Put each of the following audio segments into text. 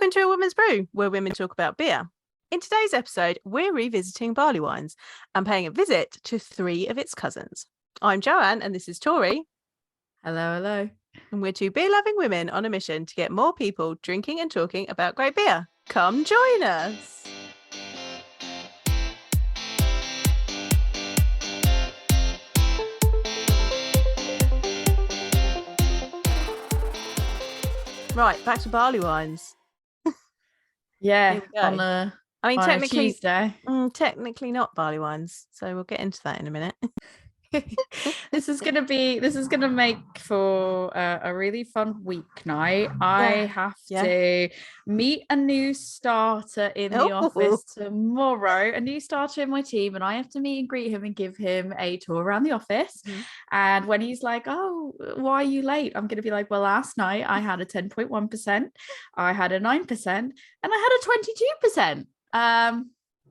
Welcome to A Woman's Brew, where women talk about beer. In today's episode, we're revisiting barley wines and paying a visit to three of its cousins. I'm Joanne, and this is Tori. Hello, hello. And we're two beer-loving women on a mission to get more people drinking and talking about great beer. Come join us. Right, back to barley wines. Yeah, on a technically, Tuesday. Technically not barley wines, so we'll get into that in a minute. This is gonna make for a really fun weeknight. I have to meet a new starter in the office tomorrow, a new starter in my team, and I have to meet and greet him and give him a tour around the office. Mm-hmm. And when he's like, "Oh, why are you late?" I'm gonna be like, "Well, last night I had a 10.1%, I had a 9%, and I had a 22%.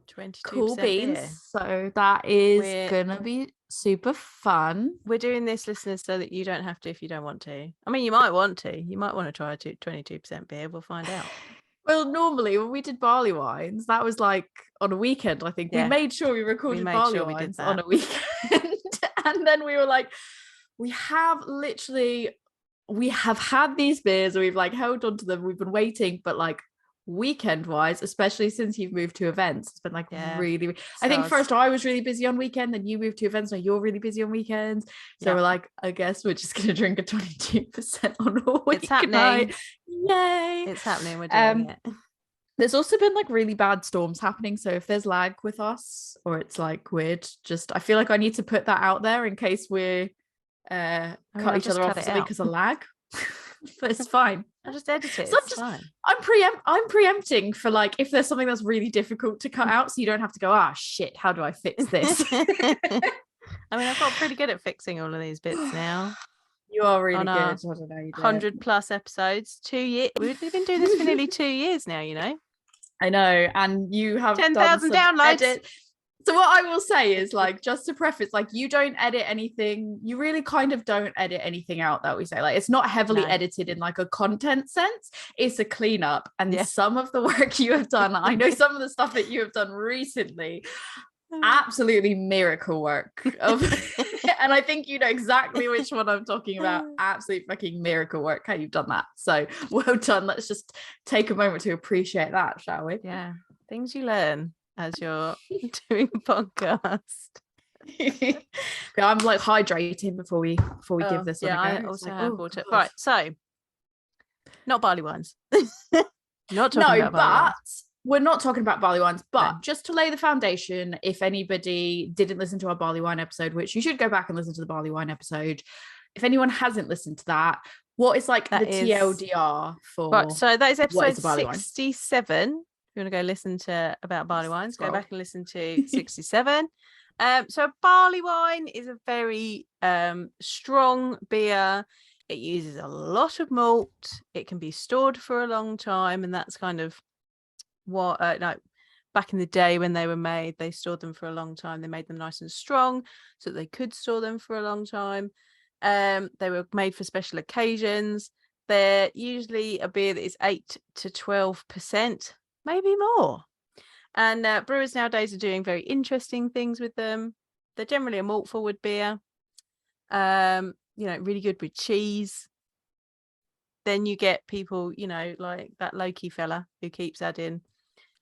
22% cool beans beer. So that is gonna be super fun. We're doing this, listeners, so that you don't have to if you don't want to. I mean, you might want to try a 22% beer. We'll find out. Well, normally when we did barley wines, that was like on a weekend. I think we made sure we recorded barley wines on a weekend. And then we were like, we have had these beers, we've like held on to them, we've been waiting, but like weekend wise, especially since you've moved to events, it's been like really I think first I was really busy on weekend, then you moved to events, now you're really busy on weekends, so we're like, I guess we're just gonna drink a 22% on a weeknight. It's happening. Yay, it's happening. We're doing it. There's also been like really bad storms happening, so if there's lag with us or it's like weird, just I feel like I need to put that out there in case we're cut each other off or something because of lag. But it's fine. I'll just edit it. So fine. I'm preempting for like if there's something that's really difficult to cut out, so you don't have to go, shit, how do I fix this? I mean, I've got pretty good at fixing all of these bits now. You are really good. I don't know. 100+ episodes, 2 years. We've been doing this for nearly 2 years now, you know. I know, and you have 10,000 downloads. So what I will say is, like, just to preface, like, you don't edit anything. You really kind of don't edit anything out that we say. Like, it's not heavily edited in like a content sense. It's a cleanup. And some of the work you have done, I know some of the stuff that you have done recently, absolutely miracle work. And I think you know exactly which one I'm talking about. Absolute fucking miracle work how you've done that. So well done. Let's just take a moment to appreciate that, shall we? Yeah. Things you learn as you're doing a podcast. I'm like hydrating before we give this one a go. I also have water. Right, so not barley wines. Not talking about barley wines. We're not talking about barley wines, but just to lay the foundation, if anybody didn't listen to our barley wine episode, which you should go back and listen to the barley wine episode. If anyone hasn't listened to that, what is like the TLDR for? Right, so that is episode 67. If you want to go listen to about barley wines, go back and listen to 67. So barley wine is a very strong beer. It uses a lot of malt. It can be stored for a long time, and that's kind of what back in the day when they were made, they stored them for a long time. They made them nice and strong so that they could store them for a long time. They were made for special occasions. They're usually a beer that is 8 to 12%. Maybe more. And brewers nowadays are doing very interesting things with them. They're generally a malt forward beer. Really good with cheese. Then you get people, like that Loki fella who keeps adding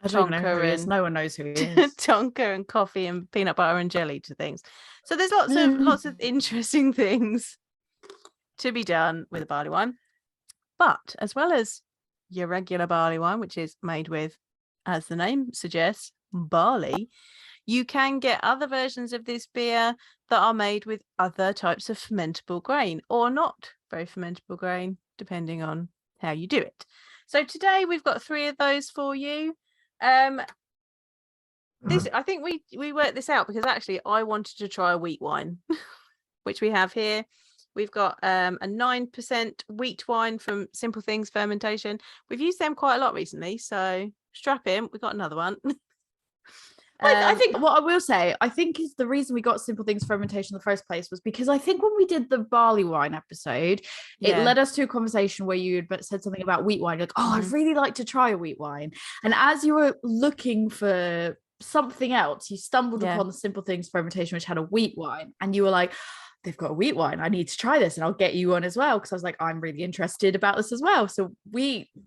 Tonka and no one knows who he is. Tonka and coffee and peanut butter and jelly to things. So there's lots of interesting things to be done with a barley wine. But as well as your regular barley wine, which is made with, as the name suggests, barley, you can get other versions of this beer that are made with other types of fermentable grain or not very fermentable grain, depending on how you do it. So today we've got 3 of those for you. I think we worked this out because actually I wanted to try a wheat wine, which we have here. We've got a 9% wheat wine from Simple Things Fermentation. We've used them quite a lot recently, so strap in. We've got another one. I think what I will say, I think is the reason we got Simple Things fermentation in the first place was because I think when we did the barley wine episode, it led us to a conversation where you had said something about wheat wine. You're like, oh, I'd really like to try a wheat wine. And as you were looking for something else, you stumbled upon the Simple Things fermentation, which had a wheat wine. And you were like, they've got a wheat wine. I need to try this and I'll get you on as well. Cause I was like, I'm really interested about this as well. So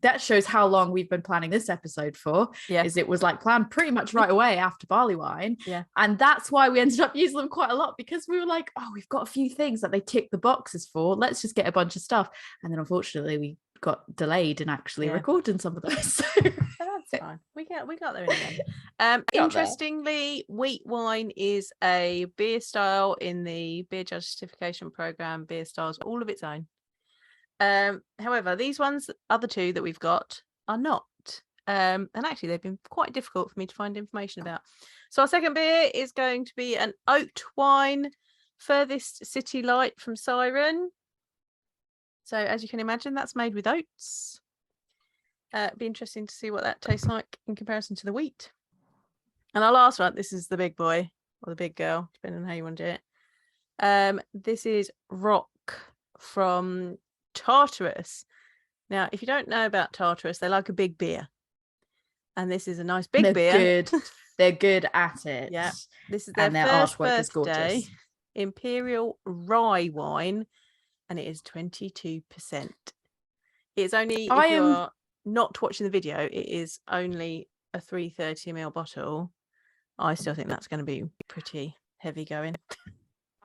that shows how long we've been planning this episode for, is it was like planned pretty much right away after barley wine. Yeah. And that's why we ended up using them quite a lot, because we were like, oh, we've got a few things that they tick the boxes for. Let's just get a bunch of stuff. And then unfortunately we got delayed in actually recording some of those. That's fine. We got there in the end. Interestingly, wheat wine is a beer style in the beer judge certification program. Beer styles all of its own. However, these other two that we've got are not. And actually they've been quite difficult for me to find information about. So our second beer is going to be an oat wine, Furthest City Light from Siren. So as you can imagine, that's made with oats. It'd be interesting to see what that tastes like in comparison to the wheat. And our last one, this is the big boy or the big girl, depending on how you want to do it. This is Rock from Tartarus. Now, if you don't know about Tartarus, they like a big beer. And this is a nice big beer. Good. They're good at it. Yeah. This is their first artwork is gorgeous. Imperial rye wine, and it is 22%. It's only, if you are not watching the video, it is only a 330ml bottle. I still think that's going to be pretty heavy going.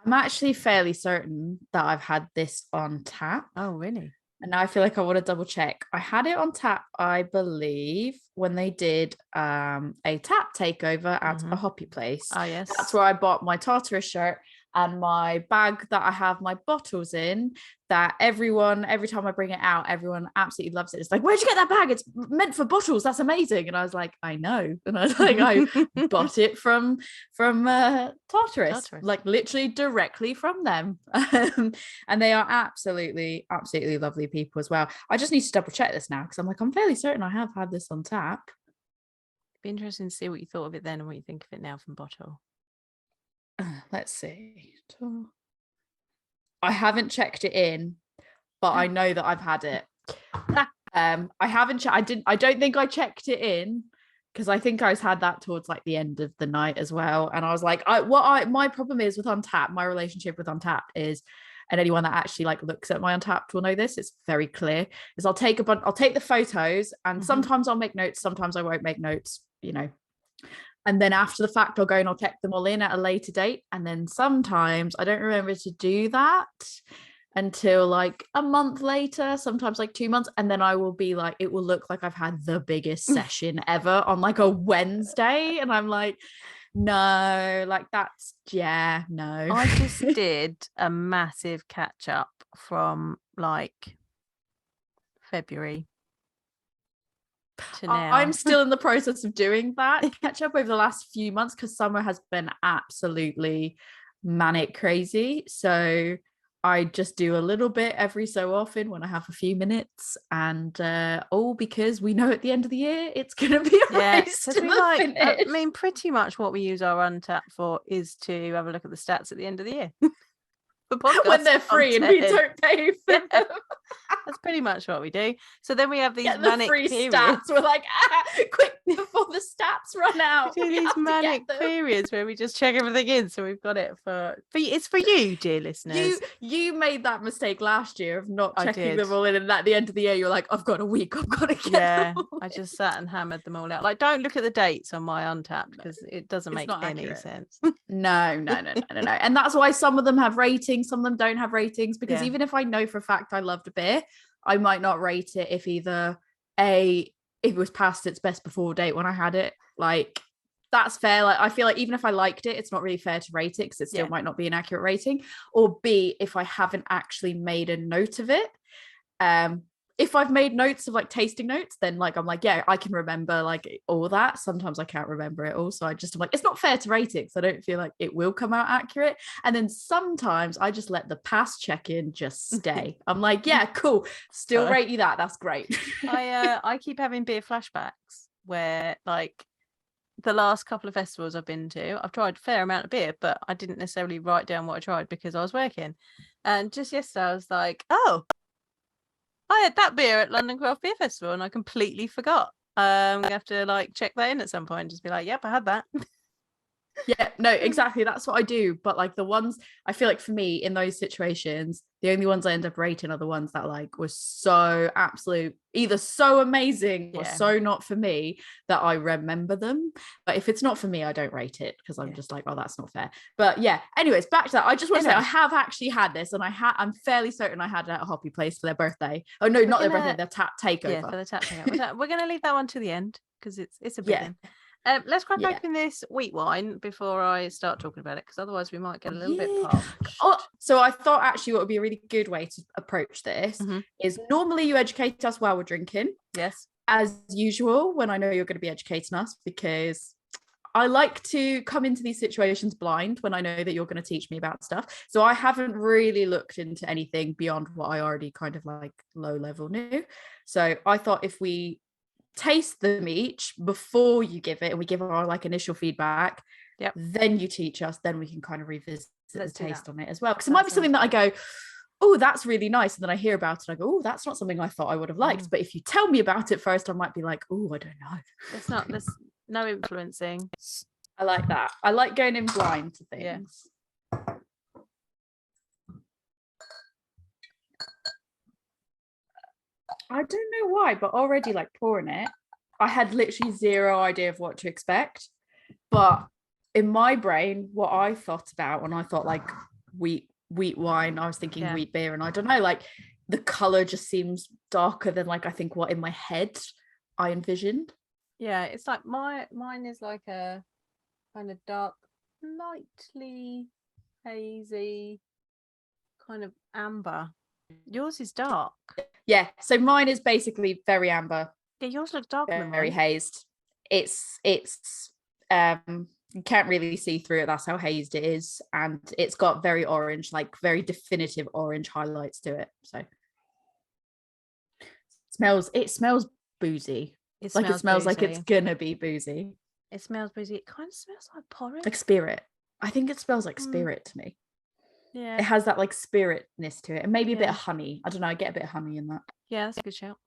I'm actually fairly certain that I've had this on tap. Oh, really? And now I feel like I want to double check. I had it on tap, I believe, when they did a tap takeover at a hoppy place. Oh, yes. That's where I bought my Tartarus shirt and my bag that I have my bottles in, that every time I bring it out, everyone absolutely loves it. It's like, where'd you get that bag? It's meant for bottles. That's amazing. And I was like, I know. And I was like, I bought it from Tartarus, like literally directly from them. And they are absolutely, absolutely lovely people as well. I just need to double check this now, because I'm fairly certain I have had this on tap. It'd be interesting to see what you thought of it then and what you think of it now from bottle. Let's see. I haven't checked it in, but I know that I've had it. I haven't. I don't think I checked it in, because I think I had that towards like the end of the night as well. And I was like, my problem is with Untapped. My relationship with Untapped is, and anyone that actually like looks at my Untapped will know this, it's very clear, is I'll take the photos, and sometimes I'll make notes, sometimes I won't make notes, and then after the fact I'll go and I'll check them all in at a later date. And then sometimes I don't remember to do that until like a month later, sometimes like 2 months, and then I will be like, it will look like I've had the biggest session ever on like a Wednesday, and I'm like, no, like that's no. I just did a massive catch up from like February to now. I'm still in the process of doing that catch up over the last few months, because summer has been absolutely manic crazy. So I just do a little bit every so often when I have a few minutes, and all because we know at the end of the year it's gonna be a race to the finish. I mean, pretty much what we use our Untapped for is to have a look at the stats at the end of the year. When they're free and we don't pay for them. That's pretty much what we do. So then we have these manic free periods. Stats. We're like, quick before the stats run out. We do these manic periods where we just check everything in, so we've got it for it's for you, dear listeners. You made that mistake last year of not checking them all in, and at the end of the year you're like, I've got a week, I've got to get them all I just sat and hammered them all out. Like, don't look at the dates on my Untapped, because it doesn't make any sense. No. And that's why some of them have ratings, some of them don't have ratings, because even if I know for a fact I loved a beer, I might not rate it if either if it was past its best before date when I had it. Like, that's fair. Like, I feel like even if I liked it, it's not really fair to rate it, because it still might not be an accurate rating. Or B, if I haven't actually made a note of it. If I've made notes of like tasting notes, then like I'm like, I can remember like all that. Sometimes I can't remember it all, so I'm like, it's not fair to rate it, because I don't feel like it will come out accurate. And then sometimes I just let the past check-in just stay. I'm like, cool, still rate you that. That's great. I keep having beer flashbacks where like the last couple of festivals I've been to, I've tried a fair amount of beer, but I didn't necessarily write down what I tried because I was working. And just yesterday, I was like, oh, I had that beer at London Craft Beer Festival and I completely forgot. We have to like check that in at some point and just be like, yep, I had that. Yeah, no, exactly. That's what I do. But like the ones I feel like for me in those situations, the only ones I end up rating are the ones that like were so absolute, either so amazing or so not for me that I remember them. But if it's not for me, I don't rate it because I'm just like, oh, that's not fair. But yeah, anyways, back to that. I just want to say I have actually had this, and I'm fairly certain I had it at a Hoppy Place for their birthday. Oh no, not their birthday, their tap takeover. Yeah, for the tap takeover. We're gonna leave that one to the end because it's a bit in. Let's crack open this wheat wine before I start talking about it, because otherwise we might get a little bit parched. Oh, so I thought actually what would be a really good way to approach this is normally you educate us while we're drinking. Yes. As usual, when I know you're going to be educating us, because I like to come into these situations blind when I know that you're going to teach me about stuff. So I haven't really looked into anything beyond what I already kind of like low level knew. So I thought if we taste them each before you give it and we give our like initial feedback, then you teach us, then we can kind of revisit the taste on it as well, because it might be something that I go, oh, that's really nice, and then I hear about it, I go, oh, that's not something I thought I would have liked. But if you tell me about it first, I might be like, oh, I don't know. There's no influencing. I like that. I like going in blind to things. I don't know why, but already like pouring it, I had literally zero idea of what to expect. But in my brain, what I thought about when I thought like wheat wine, I was thinking wheat beer, and I don't know, like the color just seems darker than like I think what in my head I envisioned. Yeah, it's like mine is like a kind of dark, lightly hazy, kind of amber. Yours is dark. Yeah, so mine is basically very amber. Yeah, yours looks darker than mine. Very hazed. It's you can't really see through it. That's how hazed it is, and it's got very orange, like very definitive orange highlights to it. So it smells boozy. It smells like it's gonna be boozy. It smells boozy. It kind of smells like porridge, like spirit. I think it smells like spirit to me. Yeah, it has that like spiritness to it, and maybe a bit of honey. I don't know. I get a bit of honey in that. Yeah, that's a good shout.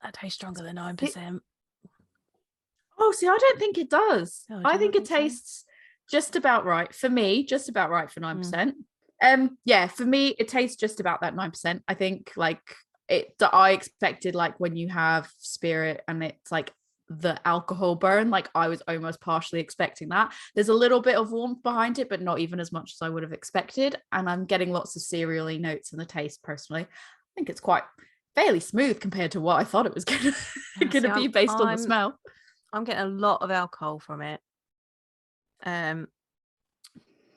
That tastes stronger than 9%. Oh, see, I don't think it does. I think it tastes just about right for me. Just about right for 9%. Yeah, for me, it tastes just about that 9%. I think like I expected like when you have spirit and it's like the alcohol burn, like I was almost partially expecting that. There's a little bit of warmth behind it, but not even as much as I would have expected. And I'm getting lots of cereally notes in the taste personally. I think it's quite fairly smooth compared to what I thought it was gonna be based on the smell. I'm getting a lot of alcohol from it.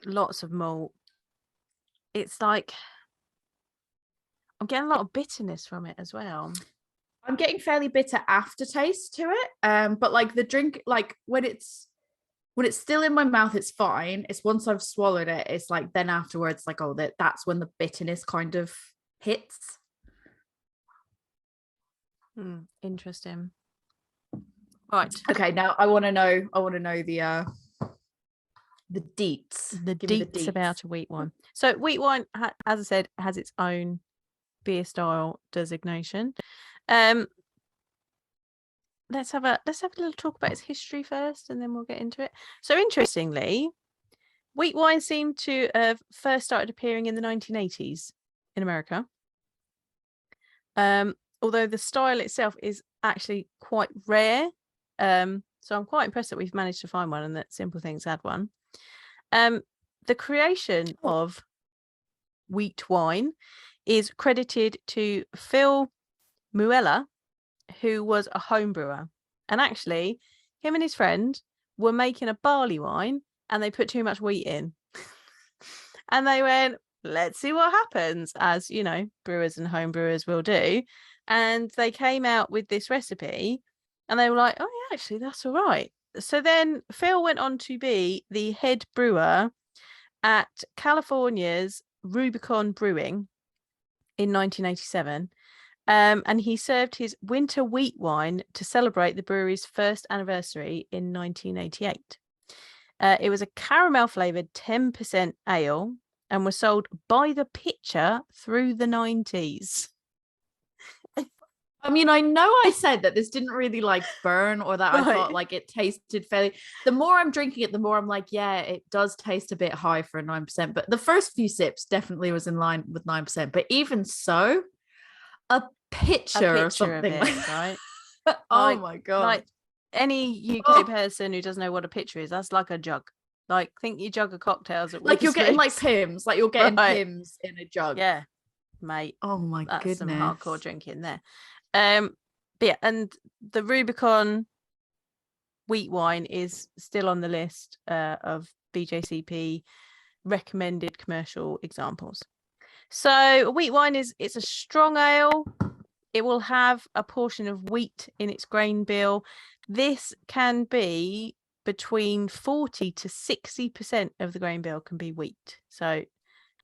Lots of malt. It's like I'm getting a lot of bitterness from it as well. I'm getting fairly bitter aftertaste to it. But like the drink, like when it's still in my mouth, it's fine. It's once I've swallowed it, it's like then afterwards, like, oh, that's when the bitterness kind of hits. Interesting. Right. Okay, now I want to know the deets. The deets about a wheat wine. So wheat wine, as I said, has its own beer style designation. Let's have a little talk about its history first, and then we'll get into it. So interestingly, wheat wine seemed to have first started appearing in the 1980s in America. Although the style itself is actually quite rare. So I'm quite impressed that we've managed to find one and that Simple Things had one. The creation of wheat wine is credited to Phil Mueller, who was a home brewer. And actually, him and his friend were making a barley wine and they put too much wheat in. And they went, let's see what happens, as, you know, brewers and home brewers will do. And they came out with this recipe and they were like, oh, yeah, actually, that's all right. So then Phil went on to be the head brewer at California's Rubicon Brewing in 1987. And he served his winter wheat wine to celebrate the brewery's first anniversary in 1988. It was a caramel flavoured 10% ale and was sold by the pitcher through the 90s. I mean, I know I said that this didn't really like burn or that I thought like it tasted fairly. The more I'm drinking it, the more I'm like, yeah, it does taste a bit high for a 9%. But the first few sips definitely was in line with 9%. But even so, a pitcher or something of it, right? Oh my God. Like any UK person who doesn't know what a pitcher is, that's like a jug. Like, think you jug of cocktails at like you're getting like Pimm's, like you're getting Pimm's in a jug. Yeah, mate. Oh my goodness. Some hardcore drinking there. But yeah, and the Rubicon wheat wine is still on the list of BJCP recommended commercial examples. So wheat wine it's a strong ale. It will have a portion of wheat in its grain bill. This can be between 40 to 60% of the grain bill can be wheat. So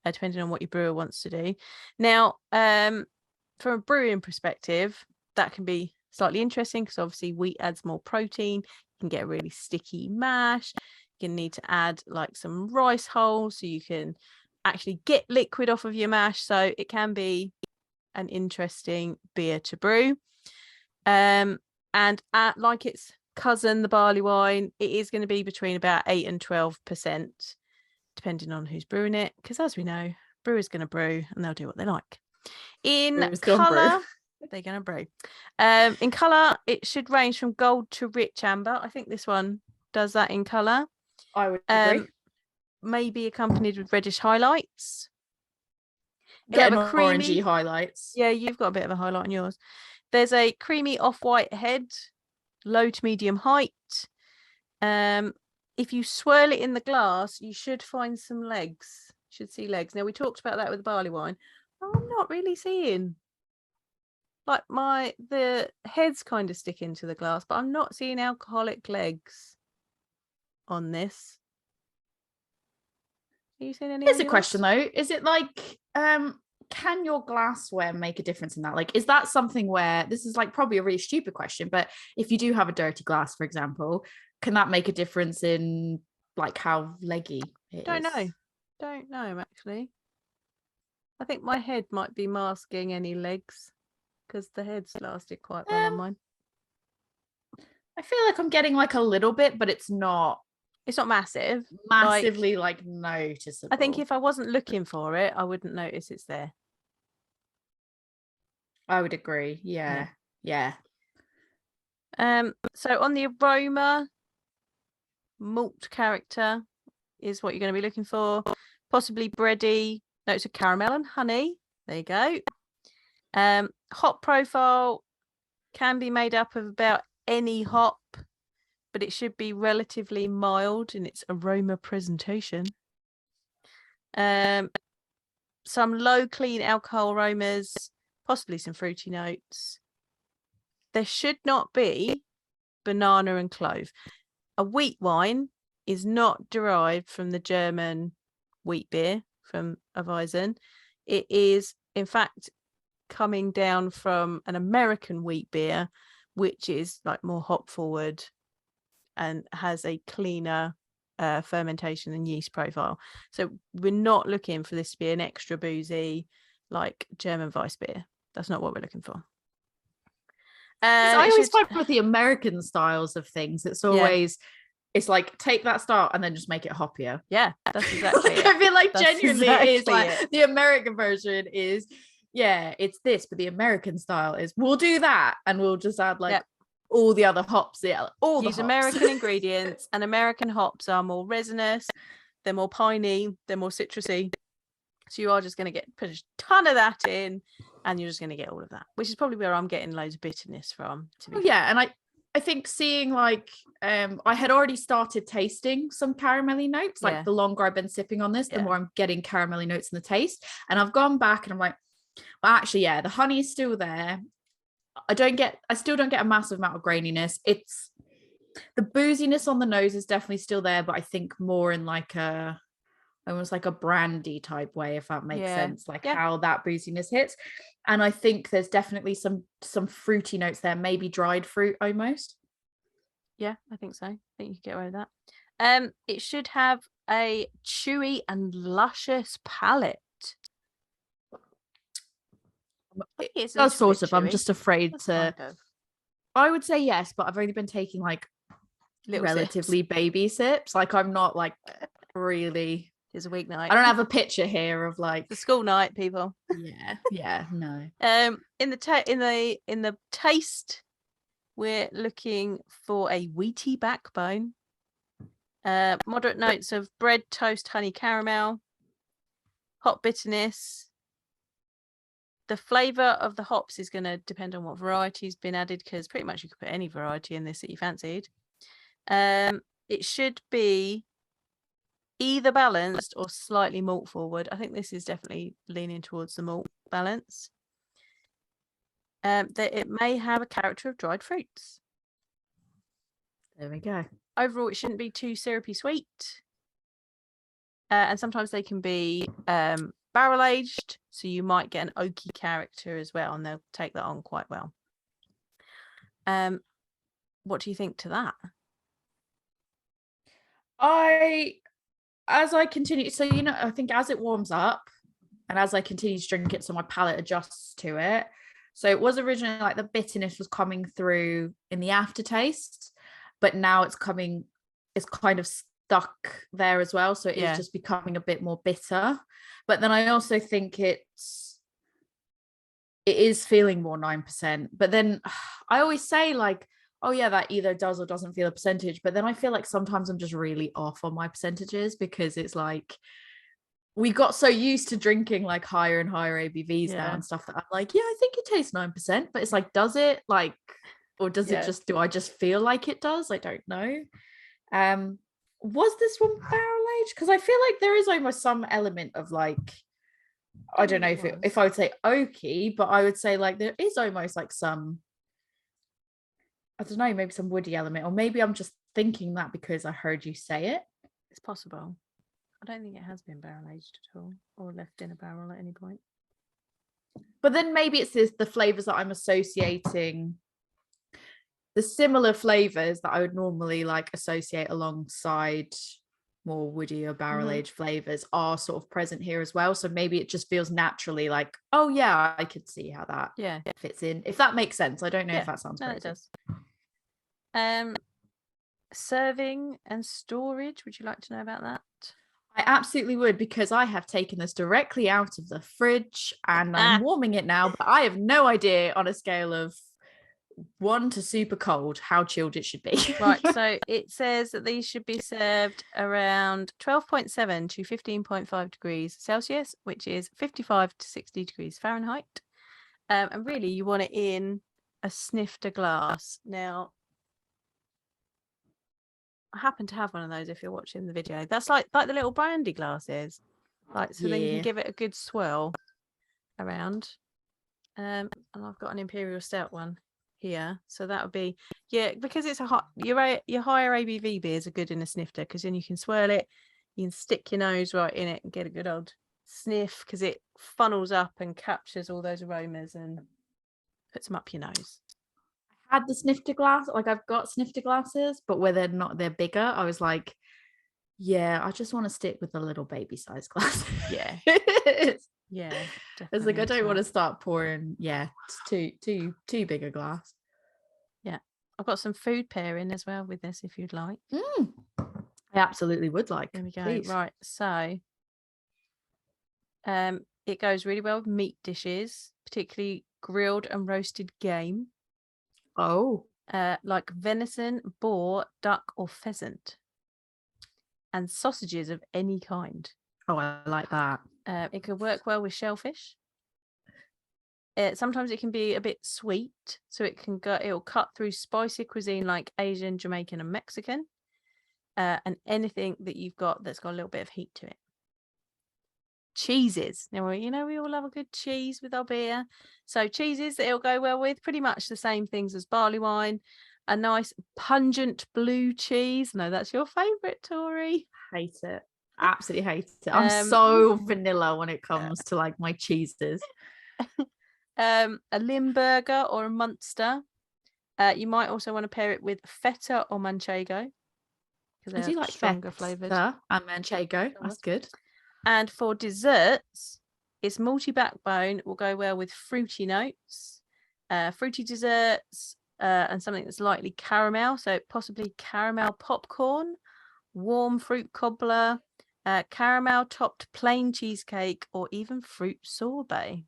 depending on what your brewer wants to do. Now, from a brewing perspective, that can be slightly interesting because obviously wheat adds more protein. You can get a really sticky mash. You can need to add like some rice hulls so you can actually get liquid off of your mash. So it can be an interesting beer to brew. And like its cousin, the barley wine, it is going to be between about 8 and 12%, depending on who's brewing it. Because as we know, brewers going to brew and they'll do what they like. In colour, they're going to brew. In colour, it should range from gold to rich amber. I think this one does that in colour. I would agree. Maybe accompanied with reddish highlights. Getting orangey highlights. Yeah, you've got a bit of a highlight on yours. There's a creamy off-white head, low to medium height. If you swirl it in the glass, you should find some legs. Should see legs. Now, we talked about that with the barley wine. I'm not really seeing. Like the heads kind of stick into the glass, but I'm not seeing alcoholic legs on this. Are you seeing any? Here's a question though. Is it like can your glassware make a difference in that? Like, is that something where this is like probably a really stupid question, but if you do have a dirty glass, for example, can that make a difference in like how leggy it is? Don't know actually. I think my head might be masking any legs because the head's lasted quite well on mine. I feel like I'm getting like a little bit, but it's not massive. Massively like noticeable. I think if I wasn't looking for it, I wouldn't notice it's there. I would agree. Yeah. So on the aroma, malt character is what you're going to be looking for. Possibly bready. Notes of caramel and honey. There you go. Hop profile can be made up of about any hop, but it should be relatively mild in its aroma presentation. Some low clean alcohol aromas, possibly some fruity notes. There should not be banana and clove. A wheat wine is not derived from the German wheat beer from Weizen. It is, in fact, coming down from an American wheat beer, which is like more hop forward and has a cleaner fermentation and yeast profile. So we're not looking for this to be an extra boozy like German Weiss beer. That's not what we're looking for. I always find with the American styles of things, it's always it's like take that style and then just make it hoppier. Yeah, that's exactly it. I feel like genuinely it is like the American version is it's this, but the American style is we'll do that and we'll just add like all the other hops. Use American ingredients, and American hops are more resinous, they're more piney, they're more citrusy. So you are just going to put a ton of that in, and you're just going to get all of that, which is probably where I'm getting loads of bitterness from. And I think seeing like I had already started tasting some caramelly notes. Like the longer I've been sipping on this, the more I'm getting caramelly notes in the taste. And I've gone back and I'm like, well, actually, the honey is still there. I still don't get a massive amount of graininess. It's the booziness on the nose is definitely still there, but I think more in like a almost like a brandy type way, if that makes sense, like Yeah. how that booziness hits. And I think there's definitely some fruity notes there, maybe dried fruit almost. Yeah, I think so. I think you can get away with that. It should have a chewy and luscious palate. It does sort of. I'm just afraid to. Kind of. I would say yes, but I've only been taking like Little relatively sips. baby sips. Like I'm not like really. It's a weeknight. I don't have a picture here of like the school night, people. Yeah, no. In the taste, we're looking for a wheaty backbone. Moderate notes of bread, toast, honey, caramel, hop bitterness. The flavor of the hops is going to depend on what variety has been added, because pretty much you could put any variety in this that you fancied. It should be either balanced or slightly malt forward. I think this is definitely leaning towards the malt balance. That it may have a character of dried fruits. There we go. Overall, it shouldn't be too syrupy sweet. And sometimes they can be barrel aged, so you might get an oaky character as well, and they'll take that on quite well. What do you think to that? As I continue, so I think as it warms up and as I continue to drink it, so my palate adjusts to it. So it was originally like the bitterness was coming through in the aftertaste, but now it's kind of stuck there as well. So it is just becoming a bit more bitter. But then I also think it is feeling more 9%. But then I always say like, oh yeah, that either does or doesn't feel a percentage. But then I feel like sometimes I'm just really off on my percentages, because it's like we got so used to drinking like higher and higher ABVs now and stuff that I'm like, yeah, I think it tastes 9%. But it's like, does it, like, or does it just, do I just feel like it does? I don't know. Was this one barrel aged? Because I feel like there is almost some element of like, I don't know if I would say oaky, but I would say like there is almost like some, I don't know, maybe some woody element, or maybe I'm just thinking that because I heard you say it. It's possible. I don't think it has been barrel aged at all, or left in a barrel at any point. But then maybe it's the flavors that I'm associating, the similar flavors that I would normally like associate alongside more woody or barrel aged flavors are sort of present here as well. So maybe it just feels naturally like, oh yeah, I could see how that fits in, if that makes sense. I don't know if that sounds crazy. It does. Serving and storage, would you like to know about that? I absolutely would, because I have taken this directly out of the fridge and I'm warming it now, but I have no idea on a scale of 1 to super cold how chilled it should be. Right, so it says that these should be served around 12.7 to 15.5 degrees Celsius, which is 55 to 60 degrees Fahrenheit. And really you want it in a snifter glass. Now, I happen to have one of those if you're watching the video. That's like the little brandy glasses. Like, so then you can give it a good swirl around. And I've got an Imperial Stout one here. So that would be, because it's your higher ABV beers are good in a snifter, because then you can swirl it, you can stick your nose right in it and get a good old sniff, because it funnels up and captures all those aromas and puts them up your nose. Had the snifter glass, like I've got snifter glasses, but where they're bigger, I was like, I just want to stick with the little baby size glass. It's like I don't want to start pouring it's too big a glass. I've got some food pairing as well with this if you'd like. I absolutely would like. There we go. Please. Right, so it goes really well with meat dishes, particularly grilled and roasted game. Like venison, boar, duck, or pheasant, and sausages of any kind. I like that. It could work well with shellfish. Sometimes it can be a bit sweet, so it'll cut through spicy cuisine like Asian, Jamaican, and Mexican, and anything that you've got that's got a little bit of heat to it. Cheeses. Now, we all love a good cheese with our beer. So cheeses that it'll go well with, pretty much the same things as barley wine. A nice pungent blue cheese. No, that's your favourite, Tori. Hate it. absolutely hate it. I'm so vanilla when it comes to like my cheeses. A Limburger or a Munster. You might also want to pair it with feta or manchego, because I do like stronger flavored. and manchego. That's good. And for desserts, it's malty backbone will go well with fruity notes, fruity desserts, and something that's lightly caramel. So possibly caramel popcorn, warm fruit cobbler, caramel topped plain cheesecake, or even fruit sorbet.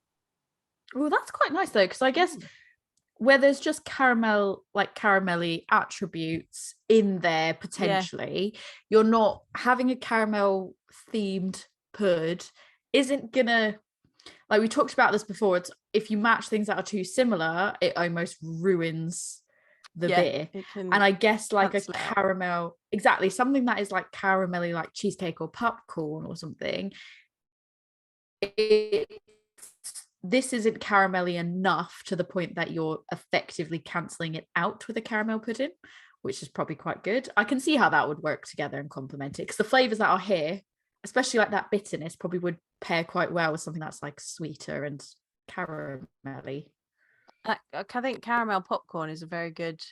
Well, that's quite nice though, because I guess where there's just caramel, like caramelly attributes in there potentially, you're not having a caramel themed pud isn't gonna, like we talked about this before, it's if you match things that are too similar, it almost ruins the beer. And I guess like a caramel, exactly, something that is like caramelly, like cheesecake or popcorn or something, this isn't caramelly enough to the point that you're effectively cancelling it out with a caramel pudding, which is probably quite good. I can see how that would work together and complement it, because the flavours that are here, especially like that bitterness, probably would pair quite well with something that's like sweeter and caramelly. I think caramel popcorn is a very good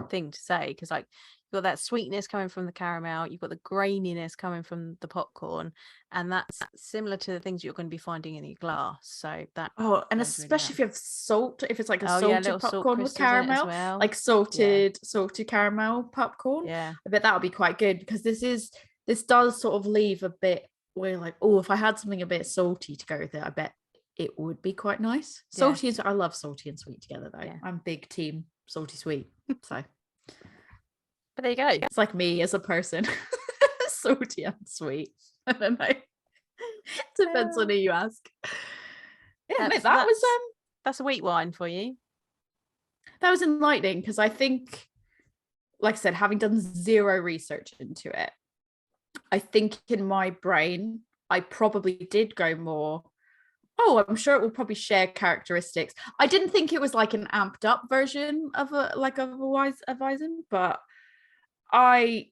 thing to say, because like you've got that sweetness coming from the caramel, you've got the graininess coming from the popcorn, and that's similar to the things you're going to be finding in your glass. So that and especially if you have salt, if it's like a salted popcorn with caramel, well. Like salted caramel popcorn, I bet that would be quite good, because this does sort of leave a bit where like, oh, if I had something a bit salty to go with it, I bet it would be quite nice. Salty and I love salty and sweet together though. I'm big team salty sweet. So but there you go. It's like me as a person. Salty and sweet. I don't know. Depends on who you ask. Yeah, that's a wheat wine for you. That was enlightening, because I think, like I said, having done zero research into it, I think in my brain I probably did go more, I'm sure it will probably share characteristics. I didn't think it was like an amped up version of a Weizen, but I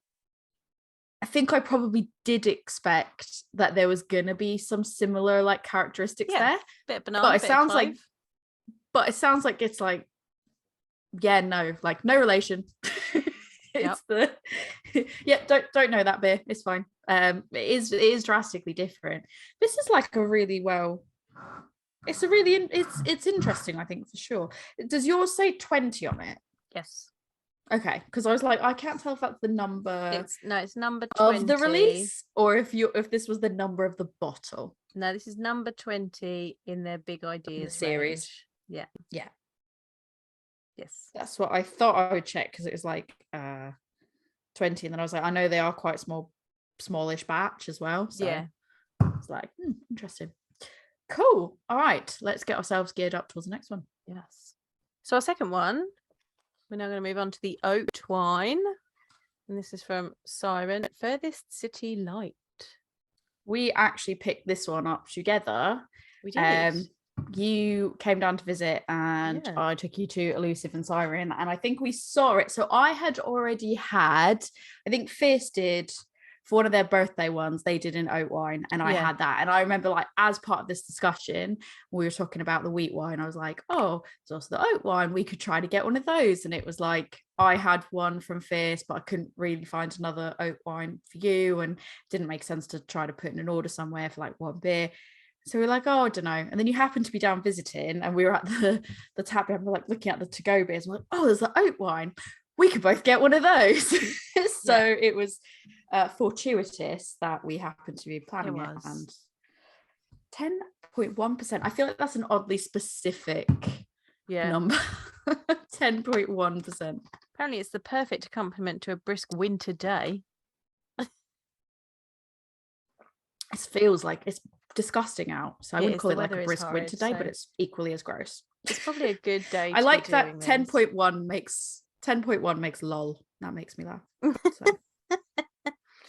think I probably did expect that there was gonna be some similar like characteristics there. Bit of banana, but it sounds like it's like, no relation. It's don't know that beer. It's fine. It is drastically different. This is like a really it's interesting, I think, for sure. Does yours say 20 on it? Yes. Okay, because I was like, I can't tell if that's the number. It's number 20 of the release, or if this was the number of the bottle. No, this is number 20 in their big ideas series. Range. Yeah. Yes. That's what I thought I would check, because it was like 20, and then I was like, I know they are quite smallish batch as well. So it's like interesting. Cool. All right, let's get ourselves geared up towards the next one. Yes. So our second one, we're now going to move on to the oat wine, and this is from Siren, Furthest City Light. We actually picked this one up together. We did. You came down to visit, and I took you to Elusive and Siren, and I think we saw it. So I had already had, I think Fierce did, for one of their birthday ones, they did an oat wine, and I had that. And I remember, like, as part of this discussion, we were talking about the wheat wine. I was like, oh, there's also the oat wine. We could try to get one of those. And it was like, I had one from Fierce, but I couldn't really find another oat wine for you, and it didn't make sense to try to put in an order somewhere for like one beer. So we're like, I don't know. And then you happened to be down visiting, and we were at the tap room, we're like looking at the to-go beers. We're like, oh, there's the oat wine. We could both get one of those. So it was fortuitous that we happened to be planning it. And 10.1%. I feel like that's an oddly specific number. 10.1%. Apparently it's the perfect accompaniment to a brisk winter day. It feels like it's disgusting out, so I wouldn't call it like a brisk winter day, but it's equally as gross. It's probably a good day. I like that 10.1 makes lol. That makes me laugh. So.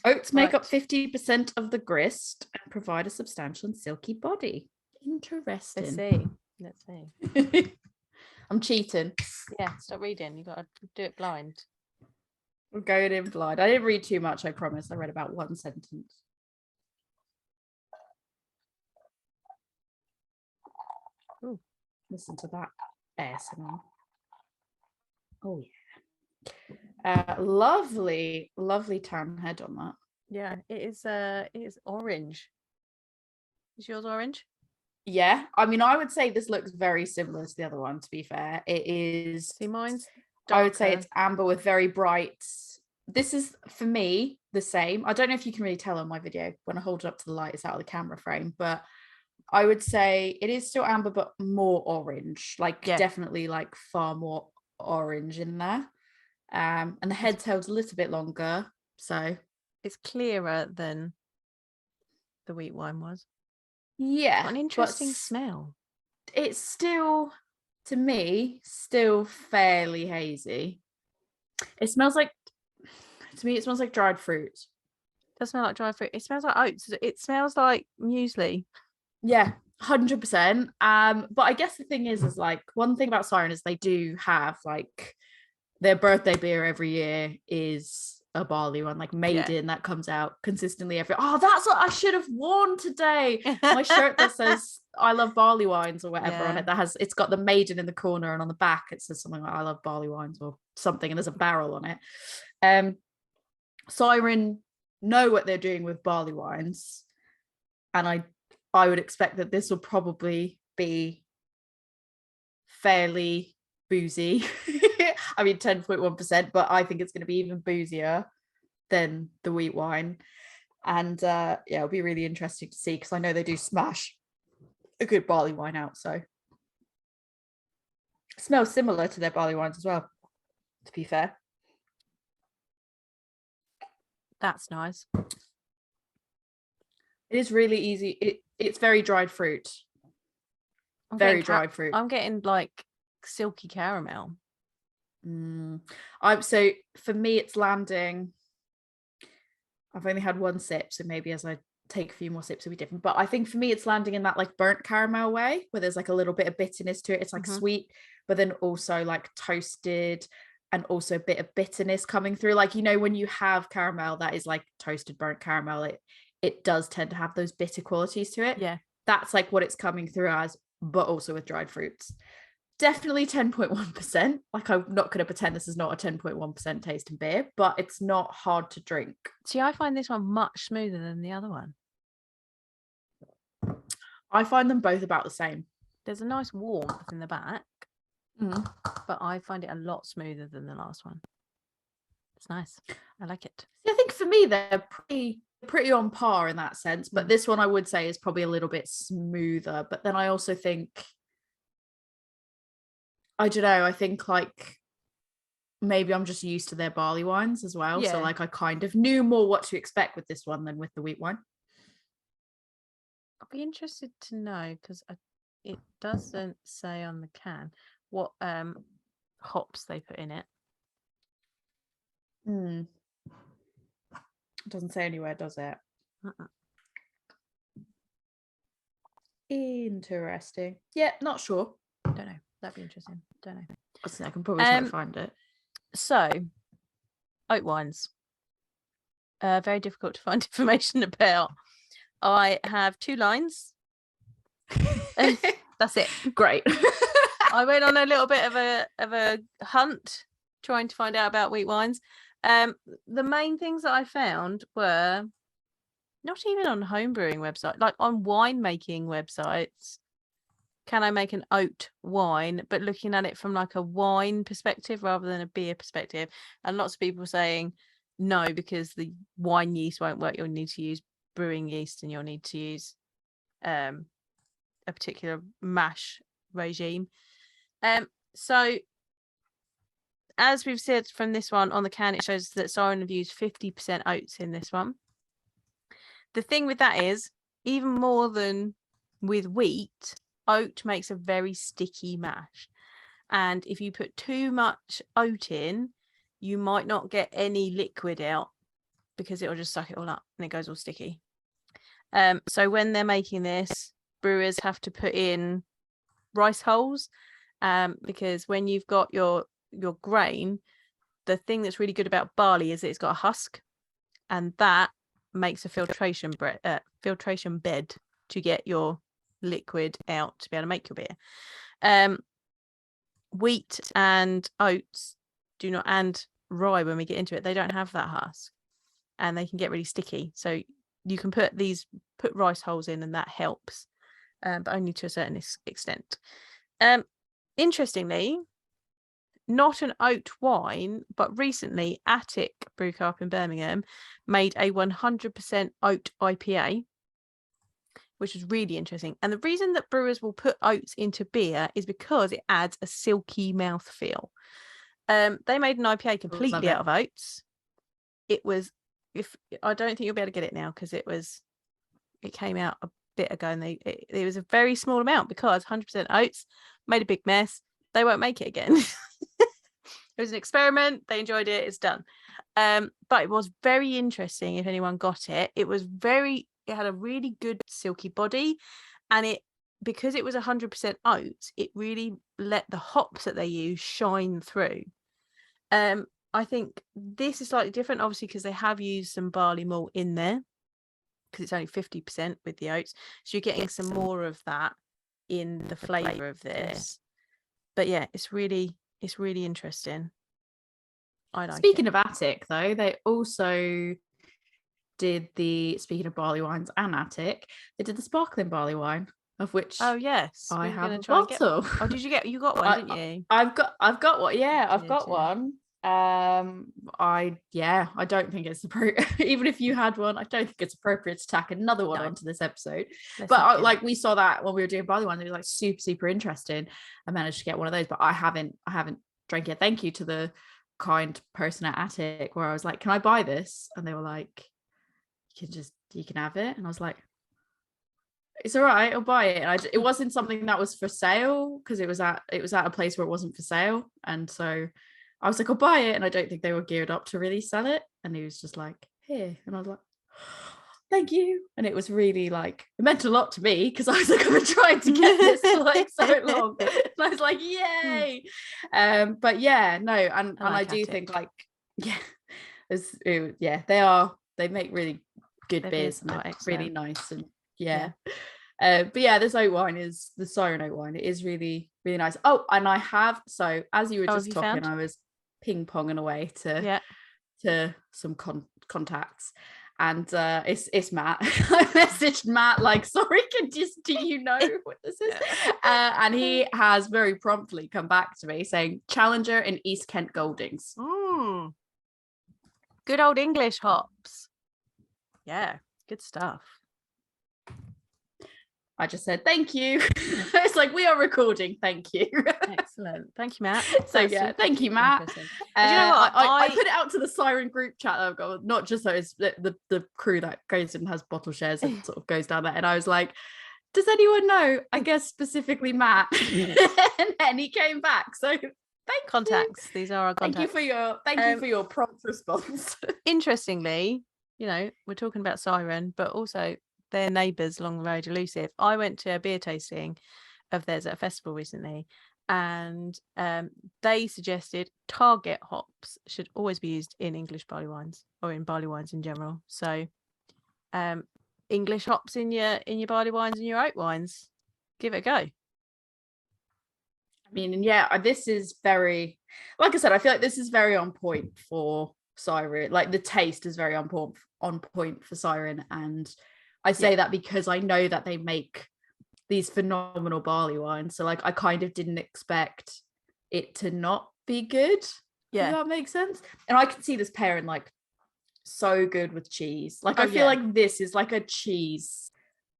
Oats make up 50% of the grist and provide a substantial and silky body. Interesting. Let's see. I'm cheating. Yeah, stop reading. You got to do it blind. We're going in blind. I didn't read too much, I promise. I read about one sentence. Ooh. Listen to that ASMR. Oh yeah. Lovely tan head on that. Yeah, it is orange. Is yours orange? Yeah, I mean, I would say this looks very similar to the other one, to be fair. It is. See, mine's darker. I would say it's amber with very bright. This is, for me, the same. I don't know if you can really tell on my video. When I hold it up to the light, it's out of the camera frame. But I would say it is still amber, but more orange. Like, definitely, like, far more orange in there. And the head's held a little bit longer. So it's clearer than the wheat wine was. Yeah. What an interesting smell. It's still, to me, still fairly hazy. It smells like, to me, it smells like dried fruit. It does smell like dried fruit. It smells like oats. It smells like muesli. Yeah, 100%. But I guess the thing is like, one thing about Siren is they do have like their birthday beer every year is a barley one, like Maiden, that comes out consistently every. Oh, that's what I should have worn today. My shirt that says I love barley wines or whatever on it. It's got the Maiden in the corner, and on the back it says something like I love barley wines or something, and there's a barrel on it. Siren know what they're doing with barley wines, and I would expect that this will probably be fairly boozy. I mean 10.1%, but I think it's going to be even boozier than the wheat wine. And it'll be really interesting to see, because I know they do smash a good barley wine out. So it smells similar to their barley wines as well, to be fair. That's nice. It is really easy. It's very dried fruit. Very dried fruit. I'm getting like silky caramel. So for me, it's landing. I've only had one sip, so maybe as I take a few more sips it'll be different. But I think for me, it's landing in that like burnt caramel way, where there's like a little bit of bitterness to it. It's like sweet, but then also like toasted, and also a bit of bitterness coming through. Like, you know, when you have caramel that is like toasted burnt caramel, it does tend to have those bitter qualities to it. Yeah, that's like what it's coming through as, but also with dried fruits. Definitely 10.1%. Like, I'm not going to pretend this is not a 10.1% taste in beer, but it's not hard to drink. See, I find this one much smoother than the other one. I find them both about the same. There's a nice warmth in the back, but I find it a lot smoother than the last one. It's nice. I like it. See, I think for me, they're pretty on par in that sense, but this one I would say is probably a little bit smoother. But then I also think, I don't know, I think like maybe I'm just used to their barley wines as well. So like I kind of knew more what to expect with this one than with the wheat wine. I'll be interested to know, because it doesn't say on the can what hops they put in it. It doesn't say anywhere, does it? Interesting. Yeah, not sure. Don't know. That'd be interesting. Don't know. I can probably try to find it. So, oat wines. Very difficult to find information about. I have 2 lines. That's it. Great. I went on a little bit of a hunt trying to find out about wheat wines. The main things that I found were not even on homebrewing websites, like on winemaking websites. Can I make an oat wine? But looking at it from like a wine perspective rather than a beer perspective. And lots of people saying no, because the wine yeast won't work. You'll need to use brewing yeast, and you'll need to use a particular mash regime. So as we've said from this one on the can, it shows that Siren have used 50% oats in this one. The thing with that is, even more than with wheat, oat makes a very sticky mash. And if you put too much oat in, you might not get any liquid out, because it will just suck it all up and it goes all sticky. So when they're making this, brewers have to put in rice hulls, because when you've got your grain, the thing that's really good about barley is that it's got a husk, and that makes a filtration bed to get your liquid out to be able to make your beer. Wheat and oats do not, and rye, when we get into it, they don't have that husk, and they can get really sticky. So you can put rice hulls in, and that helps, but only to a certain extent. Interestingly, not an oat wine, but recently Attic Brew Co up in Birmingham made a 100% oat IPA, which is really interesting. And the reason that brewers will put oats into beer is because it adds a silky mouthfeel. They made an IPA completely out of oats. It was, I don't think you'll be able to get it now, because it came out a bit ago, and it was a very small amount, because 100% oats made a big mess. They won't make it again. It was an experiment. They enjoyed it. It's done. But it was very interesting. If anyone got it, it had a really good silky body, and because it was 100% oats, it really let the hops that they use shine through. I think this is slightly different, obviously, because they have used some barley malt in there, because it's only 50% with the oats, so you're getting some more of that in the flavour of this. But yeah, it's really interesting. Speaking of Attic, though, they also did speaking of barley wines and Attic, they did the sparkling barley wine, of which I have a bottle. Oh, you got one, didn't you? I've got one. Yeah, I've got one. I don't think it's appropriate. Even if you had one, I don't think it's appropriate to tack another one onto this episode. But we saw that when we were doing barley wine, it was like super interesting. I managed to get one of those, but I haven't drank it. Thank you to the kind person at Attic, where I was like, can I buy this? And they were like, you can have it. And I was like, it's all right, I'll buy it. And it wasn't something that was for sale, because it was at a place where it wasn't for sale, and so I was like, I'll buy it. And I don't think they were geared up to really sell it, and he was just like, here. And I was like, thank you. And it was really like, it meant a lot to me, because I was like, I've been trying to get this for like so long, and I was like, yay. But yeah, no, and I do think like, they make really good beers, and they're really nice, and but yeah, this oat wine is the Siren oat wine. It is really nice. Oh, and I have, so as you were just talking, I was ping-ponging away to some contacts, and it's Matt. I messaged Matt like, sorry, do you know what this is? And he has very promptly come back to me saying Challenger in East Kent Goldings. Good old English hops. Yeah, good stuff. I just said thank you. It's like, we are recording. Thank you. Excellent. Thank you, Matt. So thank you, Matt. Do you know what? I put it out to the Siren group chat that I've got, not just those the crew that goes and has bottle shares and sort of goes down there. And I was like, does anyone know? I guess specifically Matt. And then he came back. So contacts. You. These are our contacts. Thank you for your prompt response. Interestingly, we're talking about Siren, but also their neighbours along the road, Elusive. I went to a beer tasting of theirs at a festival recently, and they suggested Target hops should always be used in English barley wines, or in barley wines in general. So English hops in your barley wines and your oat wines. Give it a go. I mean, this is very, like I said, I feel like this is very on point for Siren. Like, the taste is very on point for Siren, and I say that because I know that they make these phenomenal barley wines. So like, I kind of didn't expect it to not be good. Yeah. Does that make sense? And I can see this pairing like so good with cheese. Like, I feel like this is like a cheese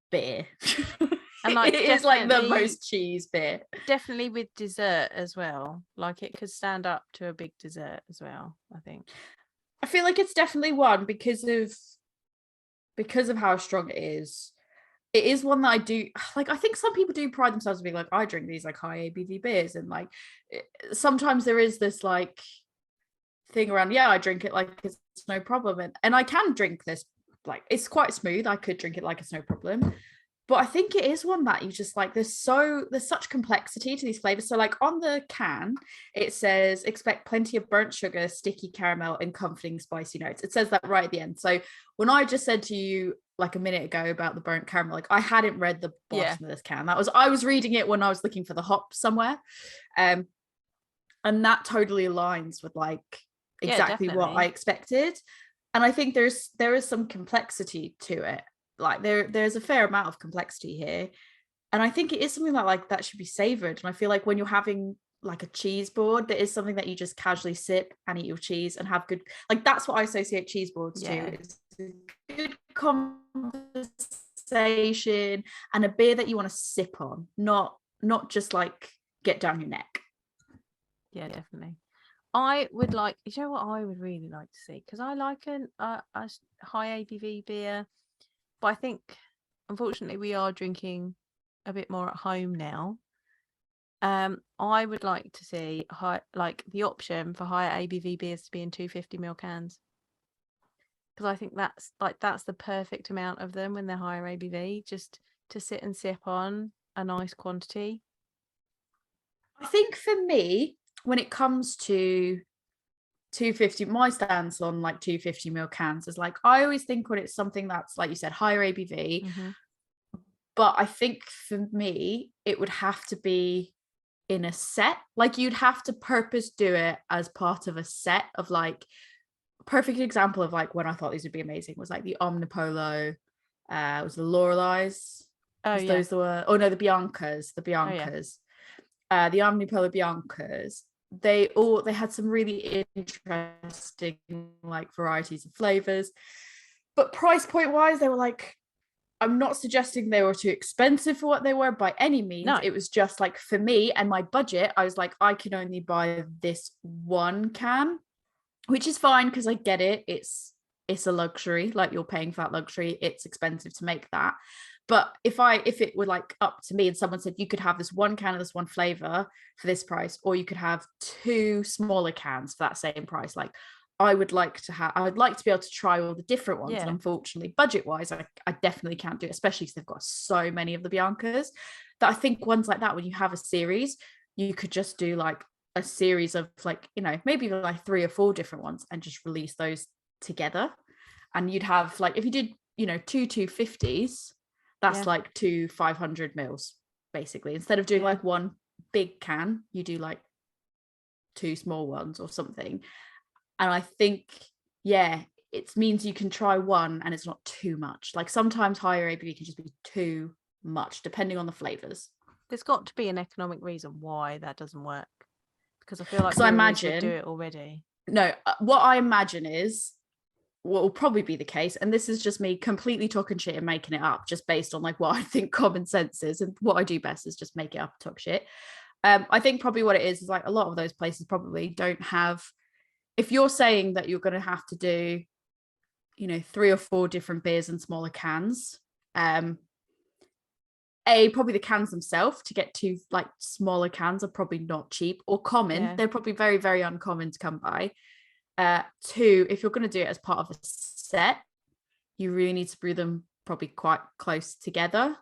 beer. And like, it is like the most cheese beer. Definitely with dessert as well. Like, it could stand up to a big dessert as well, I think. I feel like it's definitely one because of how strong it is. It is one that I do like. I think some people do pride themselves on being like, I drink these like high ABV beers, and like sometimes there is this like thing around, I drink it like it's no problem, and I can drink this like it's quite smooth. I could drink it like it's no problem, But I think it is one that you just like, there's such complexity to these flavors. So like on the can, it says expect plenty of burnt sugar, sticky caramel, and comforting spicy notes. It says that right at the end. So when I just said to you like a minute ago about the burnt caramel, like I hadn't read the bottom of this can. I was reading it when I was looking for the hops somewhere. And that totally aligns with like exactly what I expected. And I think there is some complexity to it. Like there's a fair amount of complexity here, and I think it is something that should be savored. And I feel like when you're having like a cheese board, that is something that you just casually sip and eat your cheese and have good, like that's what I associate cheese boards to, is a good conversation and a beer that you want to sip on, not just like get down your neck. Yeah, definitely. I would like, you know what I would really like to see, because I like a high ABV beer. But I think, unfortunately, we are drinking a bit more at home now. I would like to see the option for higher ABV beers to be in 250ml cans, because I think that's the perfect amount of them when they're higher ABV, just to sit and sip on a nice quantity. I think for me, when it comes to 250, my stance on like 250ml cans is like, I always think when it's something that's like you said, higher ABV, but I think for me it would have to be in a set. Like you'd have to purpose do it as part of a set of, like, perfect example of like when I thought these would be amazing was like the Omnipolo, was the Loreleis, those were, oh no, the Biancas, the Omnipolo Biancas. They had some really interesting like varieties of flavors, but price point wise they were like, I'm not suggesting they were too expensive for what they were by any means. No. It was just like, for me and my budget, I was like, I can only buy this one can, which is fine because I get it, it's a luxury, like you're paying for that luxury, it's expensive to make that. But if it were like up to me and someone said you could have this one can of this one flavor for this price, or you could have two smaller cans for that same price, like I would like to be able to try all the different ones. And unfortunately, budget wise, I definitely can't do it, especially because they've got so many of the Biancas, that I think ones like that, when you have a series, you could just do like a series of like, you know, maybe like 3 or 4 different ones and just release those together. And you'd have like, if you did, you know, 2 250s, that's like 2 500 mils basically. Instead of doing like one big can, you do like 2 small ones or something. And I think it means you can try one and it's not too much. Like sometimes higher ABV can just be too much depending on the flavors. There's got to be an economic reason why that doesn't work, because I feel like I imagine would do it already. No, what I imagine is what will probably be the case, and this is just me completely talking shit and making it up just based on like what I think common sense is, and what I do best is just make it up and talk shit. I think probably what it is like a lot of those places probably don't have, if you're saying that you're going to have to do, you know, 3 or 4 different beers in smaller cans, probably the cans themselves to get 2 like smaller cans are probably not cheap or common. They're probably very, very uncommon to come by. 2, if you're going to do it as part of a set, you really need to brew them probably quite close together,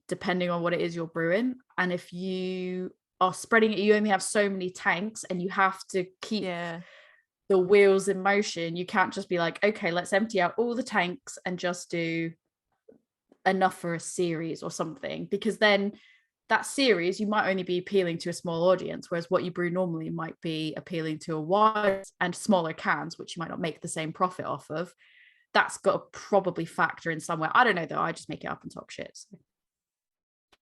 depending on what it is you're brewing. And if you are spreading it, you only have so many tanks and you have to keep the wheels in motion. You can't just be like, okay, let's empty out all the tanks and just do enough for a series or something, because then that series you might only be appealing to a small audience, whereas what you brew normally might be appealing to a wide and smaller cans, which you might not make the same profit off of. That's got to probably factor in somewhere. I don't know though, I just make it up and talk shit.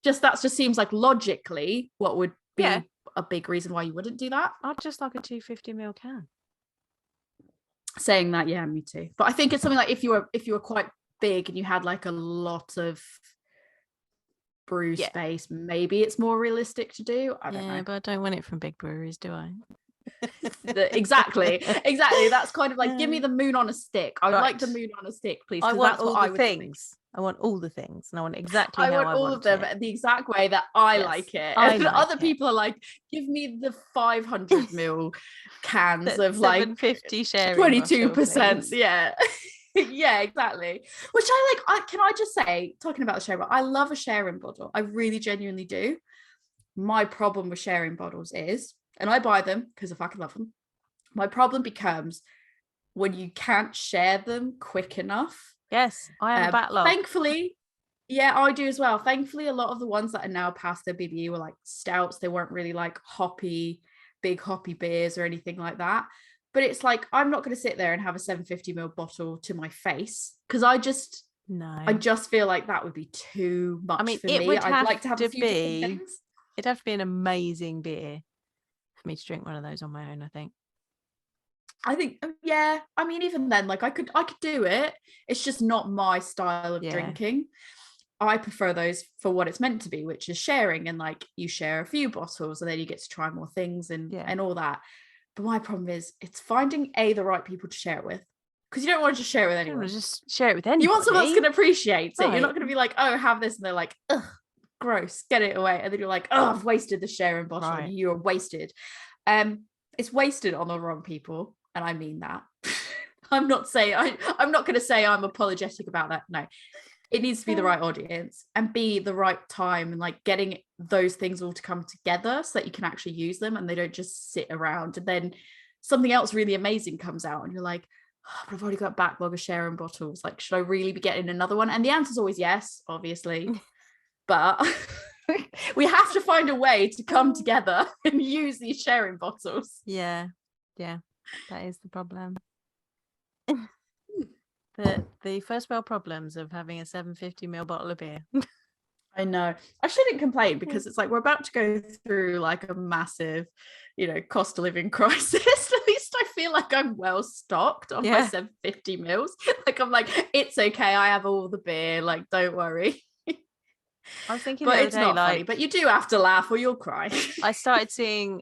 So that just seems like logically what would be a big reason why you wouldn't do that. I'd just like a 250ml can. Saying that, yeah, me too. But I think it's something like if you were quite big and you had like a lot of brew space, maybe it's more realistic to do. I don't know. But I don't want it from big breweries, do I? Exactly. That's kind of like, give me the moon on a stick. I would like the moon on a stick, please. I want all the things. I want all the things, and I want exactly how I want all of them the exact way that I like it. And other people are like, give me the 500ml cans of like 750 sharing 22%. Yeah. Yeah, exactly. Which can I just say, talking about the sharing bottle, I love a sharing bottle. I really genuinely do. My problem with sharing bottles is, and I buy them because I fucking love them. My problem becomes when you can't share them quick enough. Yes, I have a backlog. Thankfully, yeah, I do as well. Thankfully, a lot of the ones that are now past their BBE were like stouts. They weren't really like big hoppy beers or anything like that. But it's like, I'm not going to sit there and have a 750ml bottle to my face because I just feel like that would be too much for me. I'd like to have a few different things. It'd have to be an amazing beer for me to drink one of those on my own, I think, yeah. I mean, even then, like I could do it. It's just not my style of drinking. I prefer those for what it's meant to be, which is sharing, and like you share a few bottles and then you get to try more things and all that. But my problem is it's finding the right people to share it with, because you don't want to just share it with anyone. Just share it with anyone. You want someone that's going to appreciate it. You're not going to be like, oh, have this, and they're like, ugh, gross, get it away, and then you're like, oh, I've wasted the sharing bottle. And you're wasted. It's wasted on the wrong people, and I mean that. I'm not going to say I'm apologetic about that. No. It needs to be the right audience and be the right time, and like getting those things all to come together so that you can actually use them and they don't just sit around. And then something else really amazing comes out and you're like, oh, but I've already got a backlog of sharing bottles. Like, should I really be getting another one? And the answer is always yes, obviously. But we have to find a way to come together and use these sharing bottles. Yeah. That is the problem. The first world problems of having a 750ml bottle of beer. I know. I shouldn't complain because it's like we're about to go through like a massive, cost of living crisis. At least I feel like I'm well stocked on my 750 mils. Like I'm like, it's okay. I have all the beer. Like, don't worry. I was thinking, but it's not funny. But you do have to laugh or you'll cry. I started seeing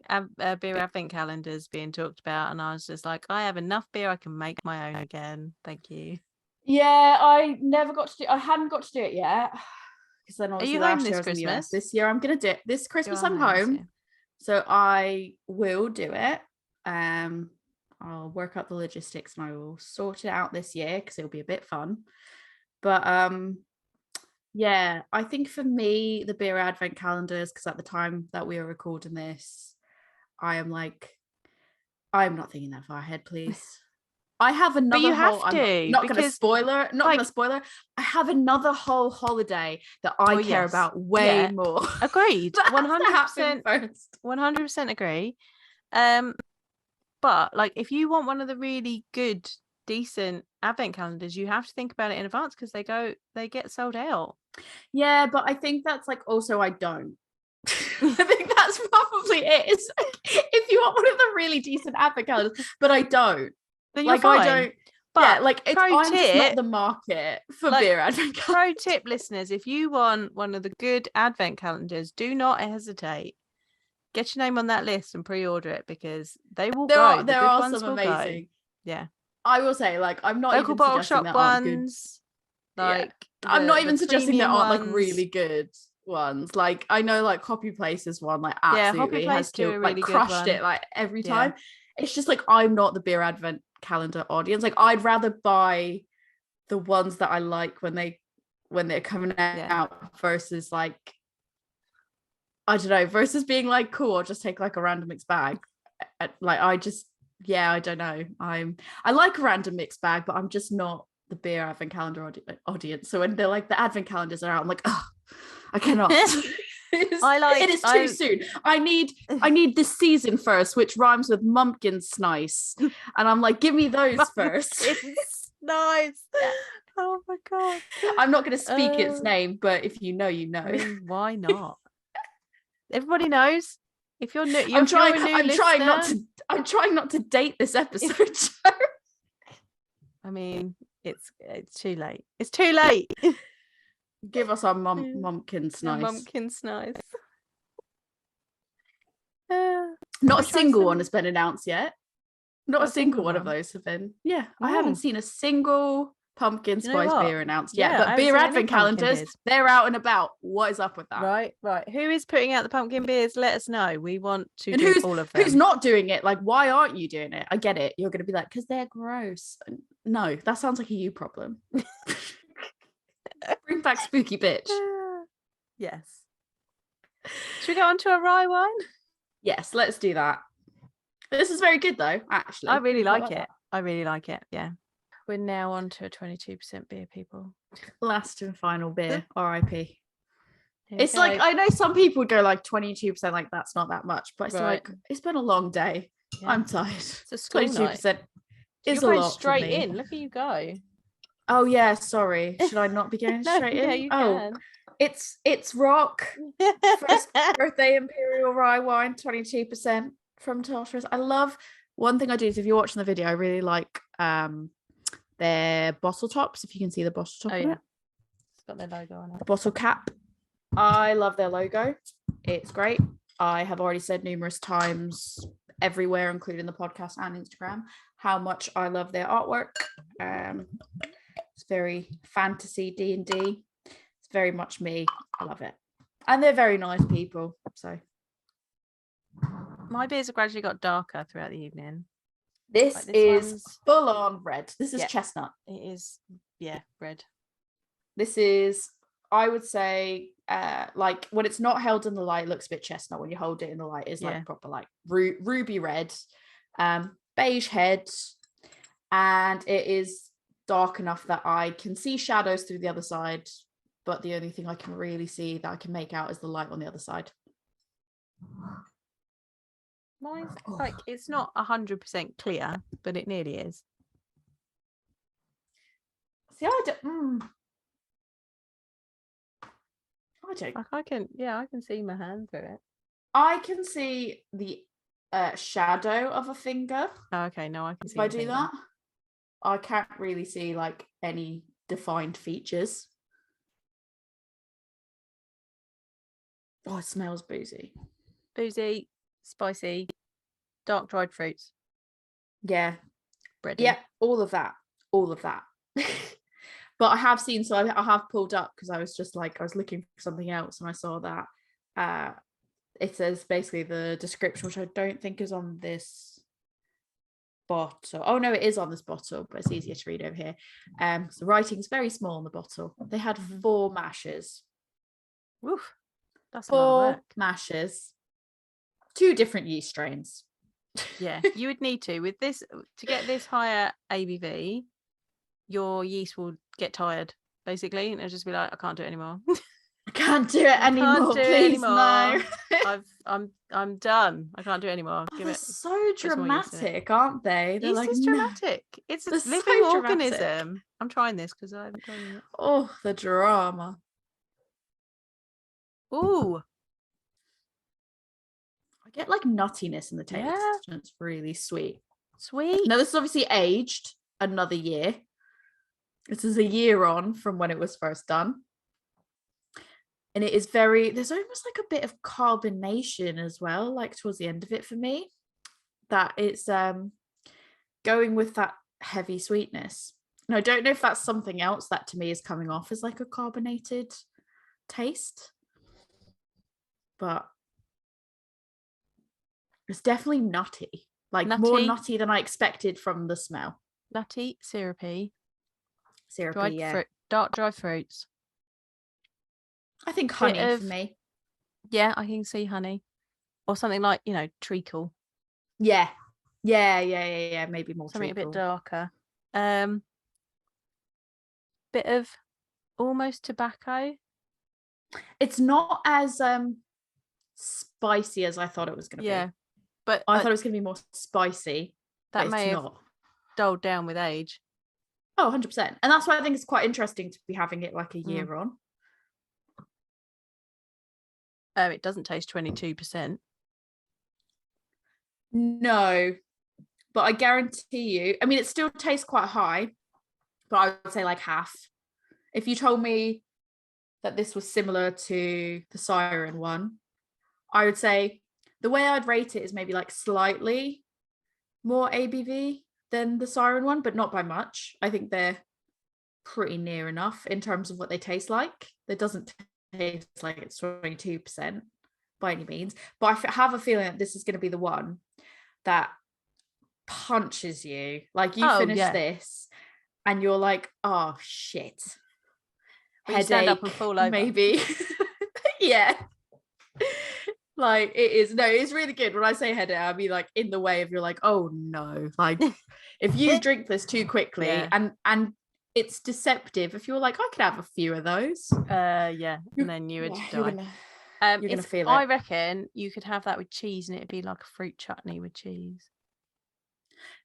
beer advent calendars being talked about, and I was just like, I have enough beer. I can make my own again. Thank you. Yeah, I hadn't got to do it yet. Because then obviously are you home this Christmas? This year I'm gonna do it. This Christmas I'm home. So I will do it. I'll work out the logistics and I will sort it out this year because it'll be a bit fun. But I think for me, the beer advent calendars, because at the time that we are recording this, I am like, I'm not thinking that far ahead, please. I have another. But you have to. I'm not going to spoiler. I have another whole holiday that I care about way more. Agreed. 100%. 100% agree. But like, if you want one of the really good, decent advent calendars, you have to think about it in advance because they get sold out. Yeah, but I think that's like also I don't. I think that's probably it. It's like, if you want one of the really decent advent calendars, but I don't. Then you're fine. I don't. But I'm just not the market for beer advent calendars. Pro tip, listeners: if you want one of the good advent calendars, do not hesitate. Get your name on that list and pre-order it because they will go. There are some amazing. Go. Yeah, I will say, like, I'm not local even bottle shop ones. Like, I'm not even suggesting there aren't like really good ones. Like, I know like Hoppy Place's one, like absolutely has killed, like crushed it like every time. It's just like I'm not the beer advent calendar audience. Like, I'd rather buy the ones that I like when they're coming out versus like, I don't know, versus being like, cool, I'll just take like a random mixed bag. Like, I don't know. I like a random mixed bag, but I'm just not the beer advent calendar audience. So when they're like the advent calendars are out, I'm like, oh, I cannot. It is too soon. I need this season first, which rhymes with mumpkin snice, and I'm like, give me those first. Nice. Oh my god. I'm not going to speak its name, but if you know, you know. I mean, why not? Everybody knows. If you're new, I'm trying not to date this episode. I mean, it's too late. It's too late. Give us our mumpkin snice. Mumpkin snice. Not a single one has been announced yet. Not a single one of those have been. Yeah, I haven't seen a single pumpkin spice beer announced yet. But beer advent calendars, they're out and about. What is up with that? Right. Who is putting out the pumpkin beers? Let us know. We want to do all of them. Who's not doing it? Like, why aren't you doing it? I get it. You're going to be like, because they're gross. No, that sounds like a you problem. Bring back spooky bitch. Yes. Should we go on to a rye wine? Yes, let's do that. This is very good though, actually. I really like it. that. I really like it. Yeah. We're now on to a 22% beer, people. Last and final beer. R.I.P. It's go. like, I know some people would go like 22%, like that's not that much, but it's like, it's been a long day. Yeah. I'm tired. It's a school 22% night. Is You're a going lot straight for me. in. Look at you go. Oh yeah, sorry. Should I not be going straight in? Yeah, you can. It's rock. First birthday Imperial Rye Wine, 22% from Tartarus. I love, one thing I do is, if you're watching the video, I really like their bottle tops. If you can see the bottle top, yeah, it's got their logo on it. The bottle cap. I love their logo. It's great. I have already said numerous times everywhere, including the podcast and Instagram, how much I love their artwork. It's very fantasy D&D. It's very much me. I love it. And they're very nice people. So my beers have gradually got darker throughout the evening. This is full on red. This is chestnut. It is, red. This is, I would say, like when it's not held in the light, it looks a bit chestnut. When you hold it in the light, it's like proper like ruby red, beige head, and it is dark enough that I can see shadows through the other side, but the only thing I can really see that I can make out is the light on the other side. Mine's like, it's not 100% clear, but it nearly is. See, I don't. Like I can see my hand through it. I can see the shadow of a finger. Oh, okay, no, I can see. If I do that, I can't really see like any defined features. Oh, it smells boozy. Boozy, spicy, dark dried fruits. Yeah. Bready. Yeah, all of that. But I have seen, so I have pulled up because I was just like, I was looking for something else and I saw that it says basically the description, which I don't think is on this bottle. Oh no, it is on this bottle, but it's easier to read over here. So the writing's very small on the bottle. They had 4 mashes. Woof. That's 4 mashes. 2 different yeast strains. Yeah, you would need to, with this, to get this higher ABV, your yeast will get tired, basically, and it'll just be like, I can't do it anymore. I can't do it anymore. Please, no. I'm done. I can't do it anymore. They're so dramatic, aren't they? They're yeast like, is dramatic. It's a living organism. I'm trying this because I haven't done it. Oh, the drama. Ooh. I get like nuttiness in the taste. Yeah. And it's really sweet. Sweet. Now, this is obviously aged another year. This is a year on from when it was first done. And it is there's almost like a bit of carbonation as well, like towards the end of it for me. That it's going with that heavy sweetness. And I don't know if that's something else that to me is coming off as like a carbonated taste. But it's definitely nutty. Like more nutty than I expected from the smell. Nutty, syrupy. Syrupy, dark dry fruits. I think honey for me. Yeah, I can see honey. Or something like, treacle. Yeah. Maybe more something treacle. A bit darker. Bit of almost tobacco. It's not as spicy as I thought it was going to be. Yeah. But I thought it was going to be more spicy. That may have dulled down with age. Oh, 100%. And that's why I think it's quite interesting to be having it like a year on. It doesn't taste 22%. No, but I guarantee you, I mean, it still tastes quite high, but I would say like half. If you told me that this was similar to the Siren one, I would say the way I'd rate it is maybe like slightly more ABV than the Siren one, but not by much. I think they're pretty near enough in terms of what they taste like. It doesn't taste like it's 22% by any means, but I have a feeling that this is going to be the one that punches you. Like you finish this and you're like, oh shit, When you stand up and fall over. maybe. Yeah. Like it is, no, it's really good. When I say headache, I mean like in the way of you're like, oh no, like if you drink this too quickly, and it's deceptive. If you're like, I could have a few of those, and then you would die. You're gonna feel it. I reckon you could have that with cheese, and it'd be like a fruit chutney with cheese.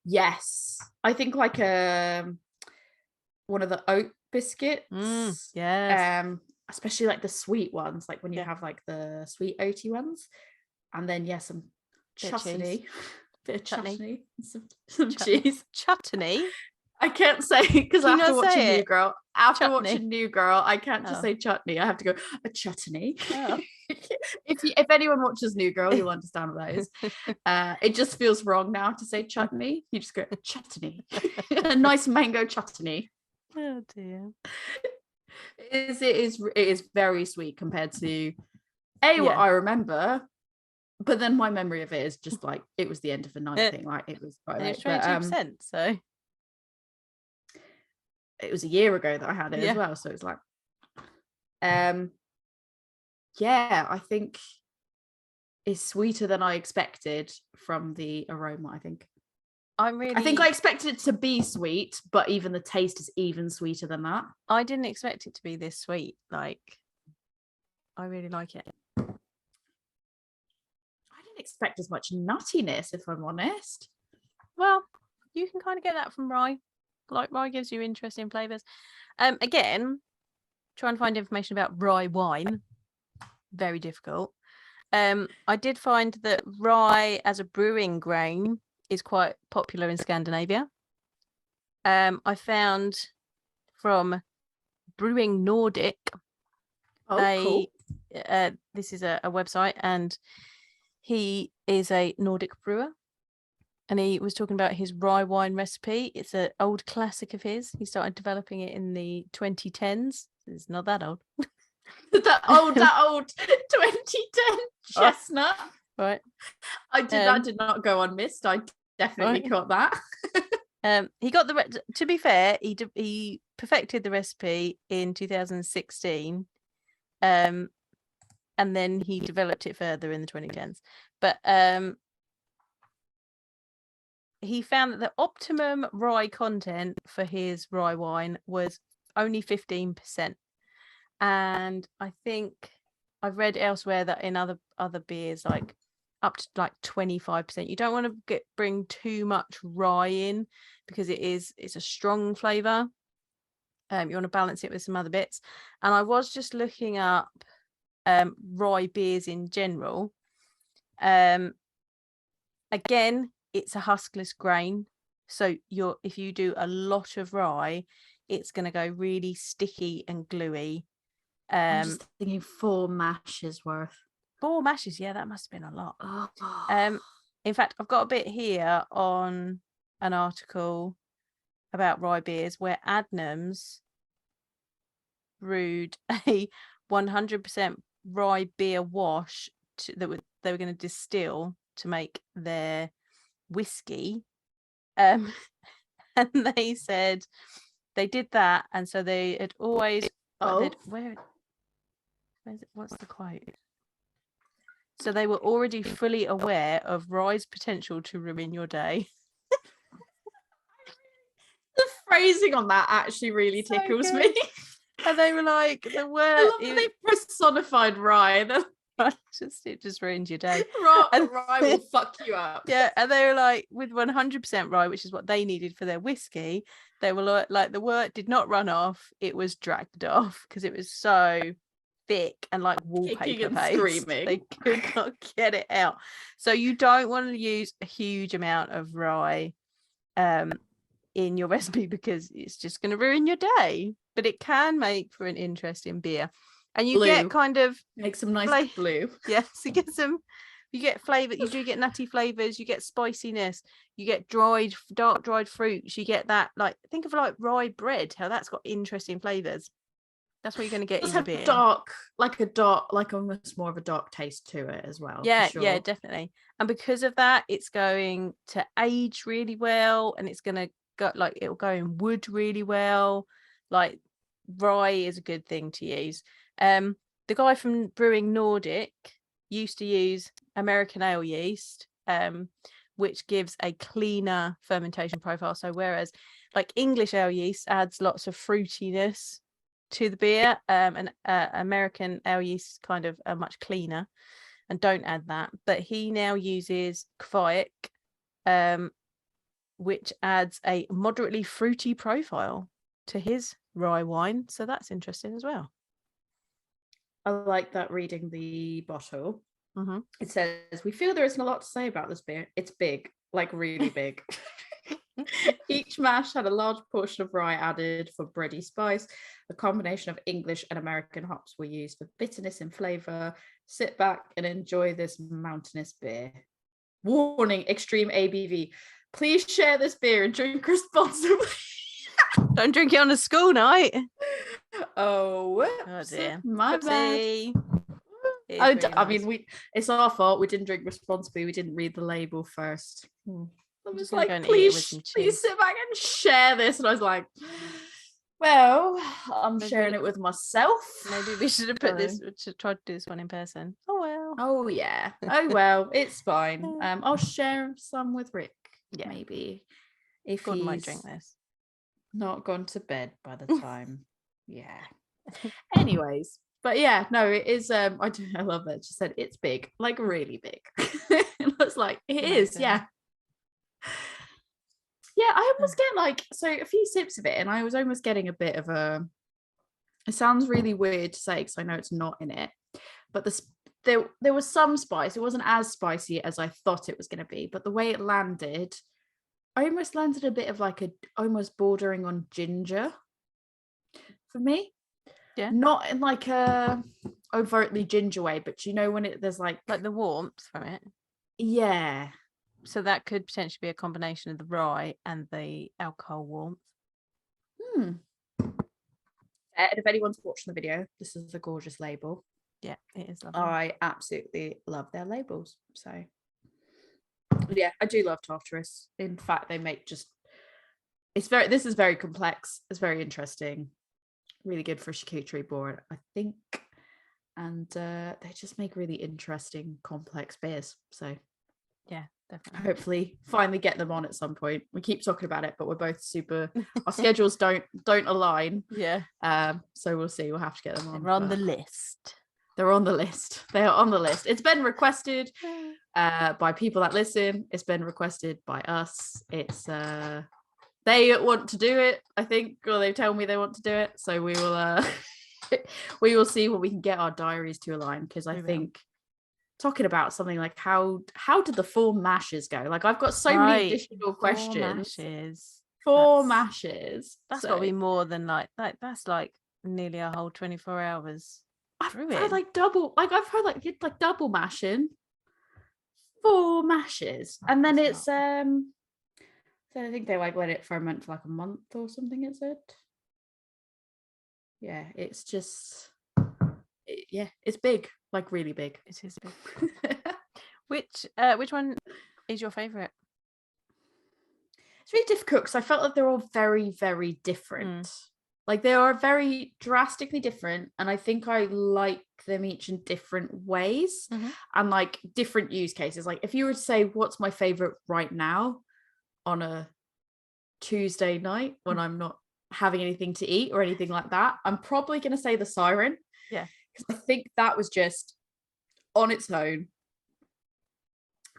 Yes, I think like one of the oat biscuits. Yes. Especially like the sweet ones, like when you have like the sweet oaty ones, and then some chutney, bit of chutney, some cheese. Chutney. I can't say because after watching New Girl, I can't just Oh. say chutney. I have to go a chutney. Oh. If anyone watches New Girl, you'll understand what that is. It just feels wrong now to say chutney. You just go a chutney, a nice mango chutney. Oh dear. It is very sweet compared to what I remember, but then my memory of it is just like it was the end of the night thing. Like it was quite late. 22%, so it was a year ago that I had it as well. So it's like, I think it's sweeter than I expected from the aroma. I think I expected it to be sweet, but even the taste is even sweeter than that. I didn't expect it to be this sweet. Like, I really like it. I didn't expect as much nuttiness, if I'm honest. Well, you can kind of get that from rye. Like, rye gives you interesting flavors. Again, try and find information about rye wine. Very difficult. I did find that rye as a brewing grain is quite popular in Scandinavia. I found from Brewing Nordic. Cool. This is a website, and he is a Nordic brewer, and he was talking about his rye wine recipe. It's an old classic of his. He started developing it in the 2010s. It's not that old. that old 2010 chestnut. Right. I did not go unmissed. I definitely caught that. He got to be fair, he perfected the recipe in 2016, and then he developed it further in the 2010s. But he found that the optimum rye content for his rye wine was only 15%, and I think I've read elsewhere that in other beers, like up to like 25%. You don't want to bring too much rye in because it's a strong flavor. You want to balance it with some other bits. And I was just looking up rye beers in general. Again, it's a huskless grain, so if you do a lot of rye, it's going to go really sticky and gluey. I'm just thinking 4 mashes worth. 4 mashes, that must have been a lot. In fact, I've got a bit here on an article about rye beers where Adnams brewed a 100% rye beer wash they were going to distill to make their whiskey, and they said they did that, and so they had always what's the quote? So they were already fully aware of rye's potential to ruin your day. The phrasing on that actually really tickles me. And they were like, the word. I love that they personified rye. It just ruins your day. Rye will fuck you up. Yeah, and they were like, with 100% rye, which is what they needed for their whiskey, they were like, the wort did not run off; it was dragged off because it was so thick and like wallpaper paste. Screaming. They could not get it out. So you don't want to use a huge amount of rye in your recipe because it's just going to ruin your day. But it can make for an interesting beer. And you get kind of make some nice blue. Yes, you get flavor. You do get nutty flavors. You get spiciness. You get dark dried fruits. You get that, like, think of like rye bread. How that's got interesting flavors. That's what you're going to get in the beer. Like almost more of a dark taste to it as well. Yeah, sure. Yeah, definitely. And because of that, it's going to age really well, and it's going to it'll go in wood really well. Like rye is a good thing to use. The guy from Brewing Nordic used to use American ale yeast, which gives a cleaner fermentation profile. So whereas like English ale yeast adds lots of fruitiness to the beer, and American ale yeast kind of are much cleaner and don't add that. But he now uses Kveik, which adds a moderately fruity profile to his rye wine. So that's interesting as well. I like that reading the bottle. Mm-hmm. It says, we feel there isn't a lot to say about this beer. It's big, like really big. Each mash had a large portion of rye added for bready spice. A combination of English and American hops were used for bitterness and flavor. Sit back and enjoy this mountainous beer. Warning, extreme ABV. Please share this beer and drink responsibly. Don't drink it on a school night. Oh, whoops. Oh dear. My Whoopsie. bad. I mean, it's our fault. We didn't drink responsibly. We didn't read the label first. I was like, please sit back and share this. And I was like, well, I'm sharing it with myself. Maybe we should have tried to do this one in person. Oh well. Oh yeah. Oh well, it's fine. I'll share some with Rick. Yeah, maybe if he might drink this. Not gone to bed by the time. Yeah. Anyways, but yeah, no, it is. I love that. She said it's big, like really big. And I was like, it is, yeah. Yeah, I almost get a few sips of it, and I was almost getting a bit of a. It sounds really weird to say because I know it's not in it, but there was some spice. It wasn't as spicy as I thought it was going to be, but the way it landed, I almost landed a bit of like almost bordering on ginger for me. Yeah. Not in like a overtly ginger way, but when there's like the warmth from it. Yeah. So that could potentially be a combination of the rye and the alcohol warmth. And if anyone's watching the video, this is a gorgeous label. Yeah, it is lovely. I absolutely love their labels. So yeah, I do love Tartarus. In fact, they make this is very complex. It's very interesting. Really good for a charcuterie board, I think. And they just make really interesting, complex beers. So yeah, definitely. Hopefully finally get them on at some point. We keep talking about it, but we're both our schedules don't align. Yeah. So we'll see. We'll have to get them on. They're on the list. They're on the list. They are on the list. It's been requested by people that listen. It's been requested by us. It's they want to do it, I think, or they tell me they want to do it. So we will we will see what we can get our diaries to align, because I think talking about something like how did the 4 mashes go? Like, I've got so many additional questions. Four mashes. That's got to be more than like that. That's like nearly a whole 24 hours. I've heard like double mashing. 4 mashes, and then it's so I think they like let it ferment for like a month or something. It said. Yeah, it's just it's big, like really big. It is big. Which one is your favorite? It's really difficult because I felt like they're all very, very different. Like, they are very drastically different, and I think I like them each in different ways and like different use cases. Like, if you were to say what's my favorite right now on a Tuesday night when I'm not having anything to eat or anything like that, I'm probably going to say the Siren. Yeah, because I think that was just on its own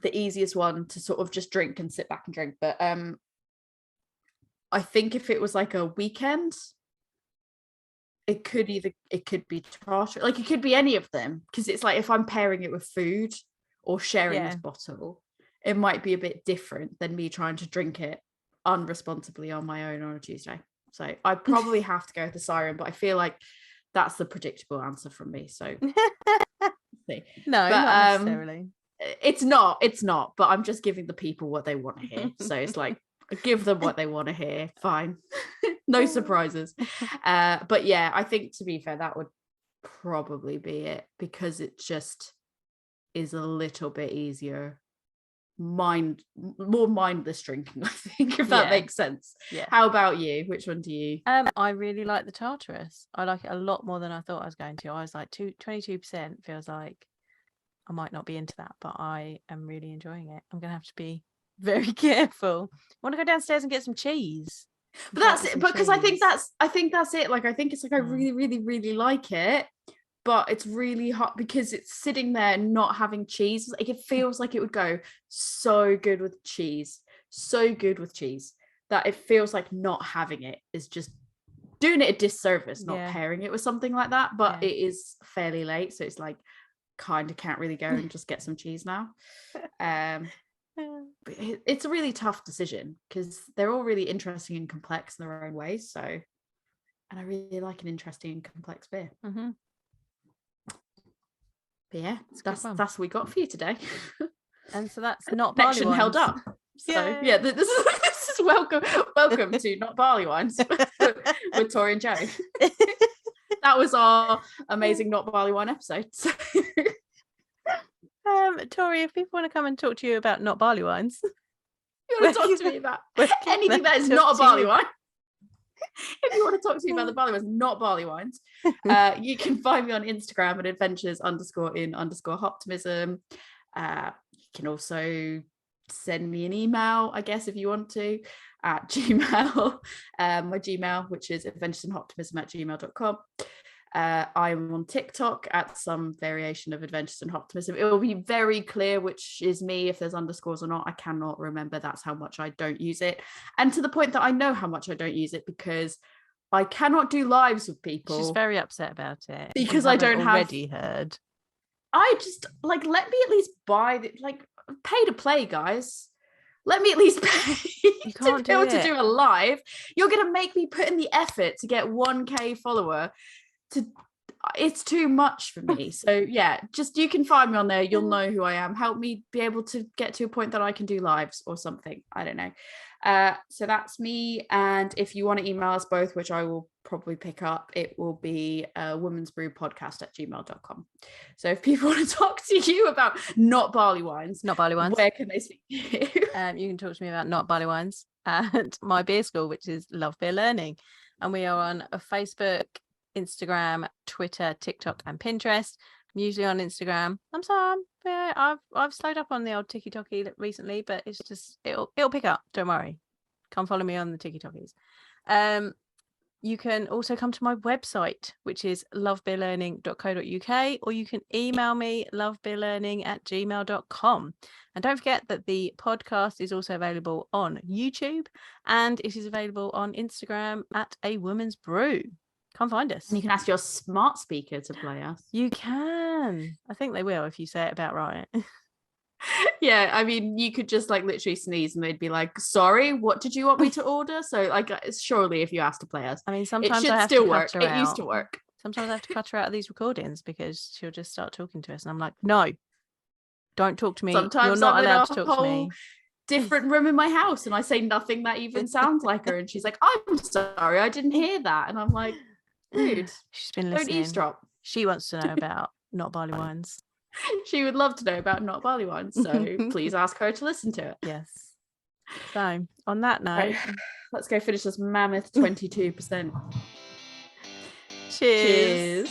the easiest one to sort of just drink and sit back and drink. But I think if it was like a weekend, it could be tartar, like it could be any of them, because it's like if I'm pairing it with food or sharing this bottle, it might be a bit different than me trying to drink it unresponsibly on my own on a Tuesday. So I probably have to go with the Siren, but I feel like that's the predictable answer from me. So no, not necessarily. It's not, but I'm just giving the people what they want to hear. So it's like, give them what they want to hear. Fine. No surprises. But yeah, I think, to be fair, that would probably be it, because it just is a little bit easier more mindless drinking, I think, if that makes sense. Yeah. How about you? Which one do you? I really like the Tartarus. I like it a lot more than I thought I was going to. I was like 22% feels like I might not be into that, but I am really enjoying it. I'm gonna have to be very careful. I want to go downstairs and get some cheese. But that's it, because I think that's it. Like, I think it's like I really, really, really like it, but it's really hot because it's sitting there not having cheese. Like, it feels like it would go so good with cheese, that it feels like not having it is just doing it a disservice, not pairing it with something like that. But it is fairly late, so it's like kind of can't really go and just get some cheese now. But it's a really tough decision because they're all really interesting and complex in their own ways. So, and I really like an interesting and complex beer. Mm-hmm. But yeah, that's what we got for you today. And so that's Not Barley Wines. Held up. So yeah, this is welcome to Not Barley Wines with Tori and Joe. That was our amazing Not Barley Wine episode. Tori, if people want to come and talk to you about Not Barley Wines, you want to talk to me about anything that is not a barley wine. If you want to talk to me about the barley wines, not barley wines, you can find me on Instagram at adventures_in_optimism. You can also send me an email, I guess, if you want to, at Gmail. My Gmail, which is adventuresinoptimism@gmail.com. I'm on TikTok at some variation of Adventures in Optimism. It will be very clear which is me. If there's underscores or not, I cannot remember. That's how much I don't use it. And to the point that I know how much I don't use it because I cannot do lives with people. She's very upset about it. Because I don't already heard. I just, like, let me at least pay to play, guys. Let me at least pay to be able to do a live. You're going to make me put in the effort to get 1K follower. It's too much for me. So yeah, just you can find me on there. You'll know who I am. Help me be able to get to a point that I can do lives or something. I don't know. So that's me. And if you want to email us both, which I will probably pick up, it will be womansbrewpodcast@gmail.com. So if people want to talk to you about not barley wines, where can they speak to you? You can talk to me about Not Barley Wines at my beer school, which is Love Beer Learning. And we are on Facebook, Instagram, Twitter, TikTok, and Pinterest. I'm usually on Instagram. I've slowed up on the old TikTok recently, but it's just it'll pick up. Don't worry. Come follow me on the TikTokies. You can also come to my website, which is lovebeerlearning.co.uk, or you can email me lovebeerlearning@gmail.com. And don't forget that the podcast is also available on YouTube, and it is available on Instagram at A Woman's Brew. Come find us. And you can ask your smart speaker to play us. You can. I think they will if you say it about right. Yeah, I mean, you could just like literally sneeze and they'd be like, sorry, what did you want me to order? So like, surely if you ask to play us, I mean, sometimes it should I have still to work. cut her It out. used to work. Sometimes I have to cut her out of these recordings because she'll just start talking to us. And I'm like, no, don't talk to me. Sometimes you're not I'm allowed in to a talk to whole me. different room in my house and I say nothing that even sounds like her. And she's like, I'm sorry, I didn't hear that. And I'm like, dude, she's been listening. Don't eavesdrop. She wants to know about Not Barley Wines. She would love to know about Not Barley Wines, so please ask her to listen to it. Yes. So on that note, right, let's go finish this mammoth 22%. Cheers.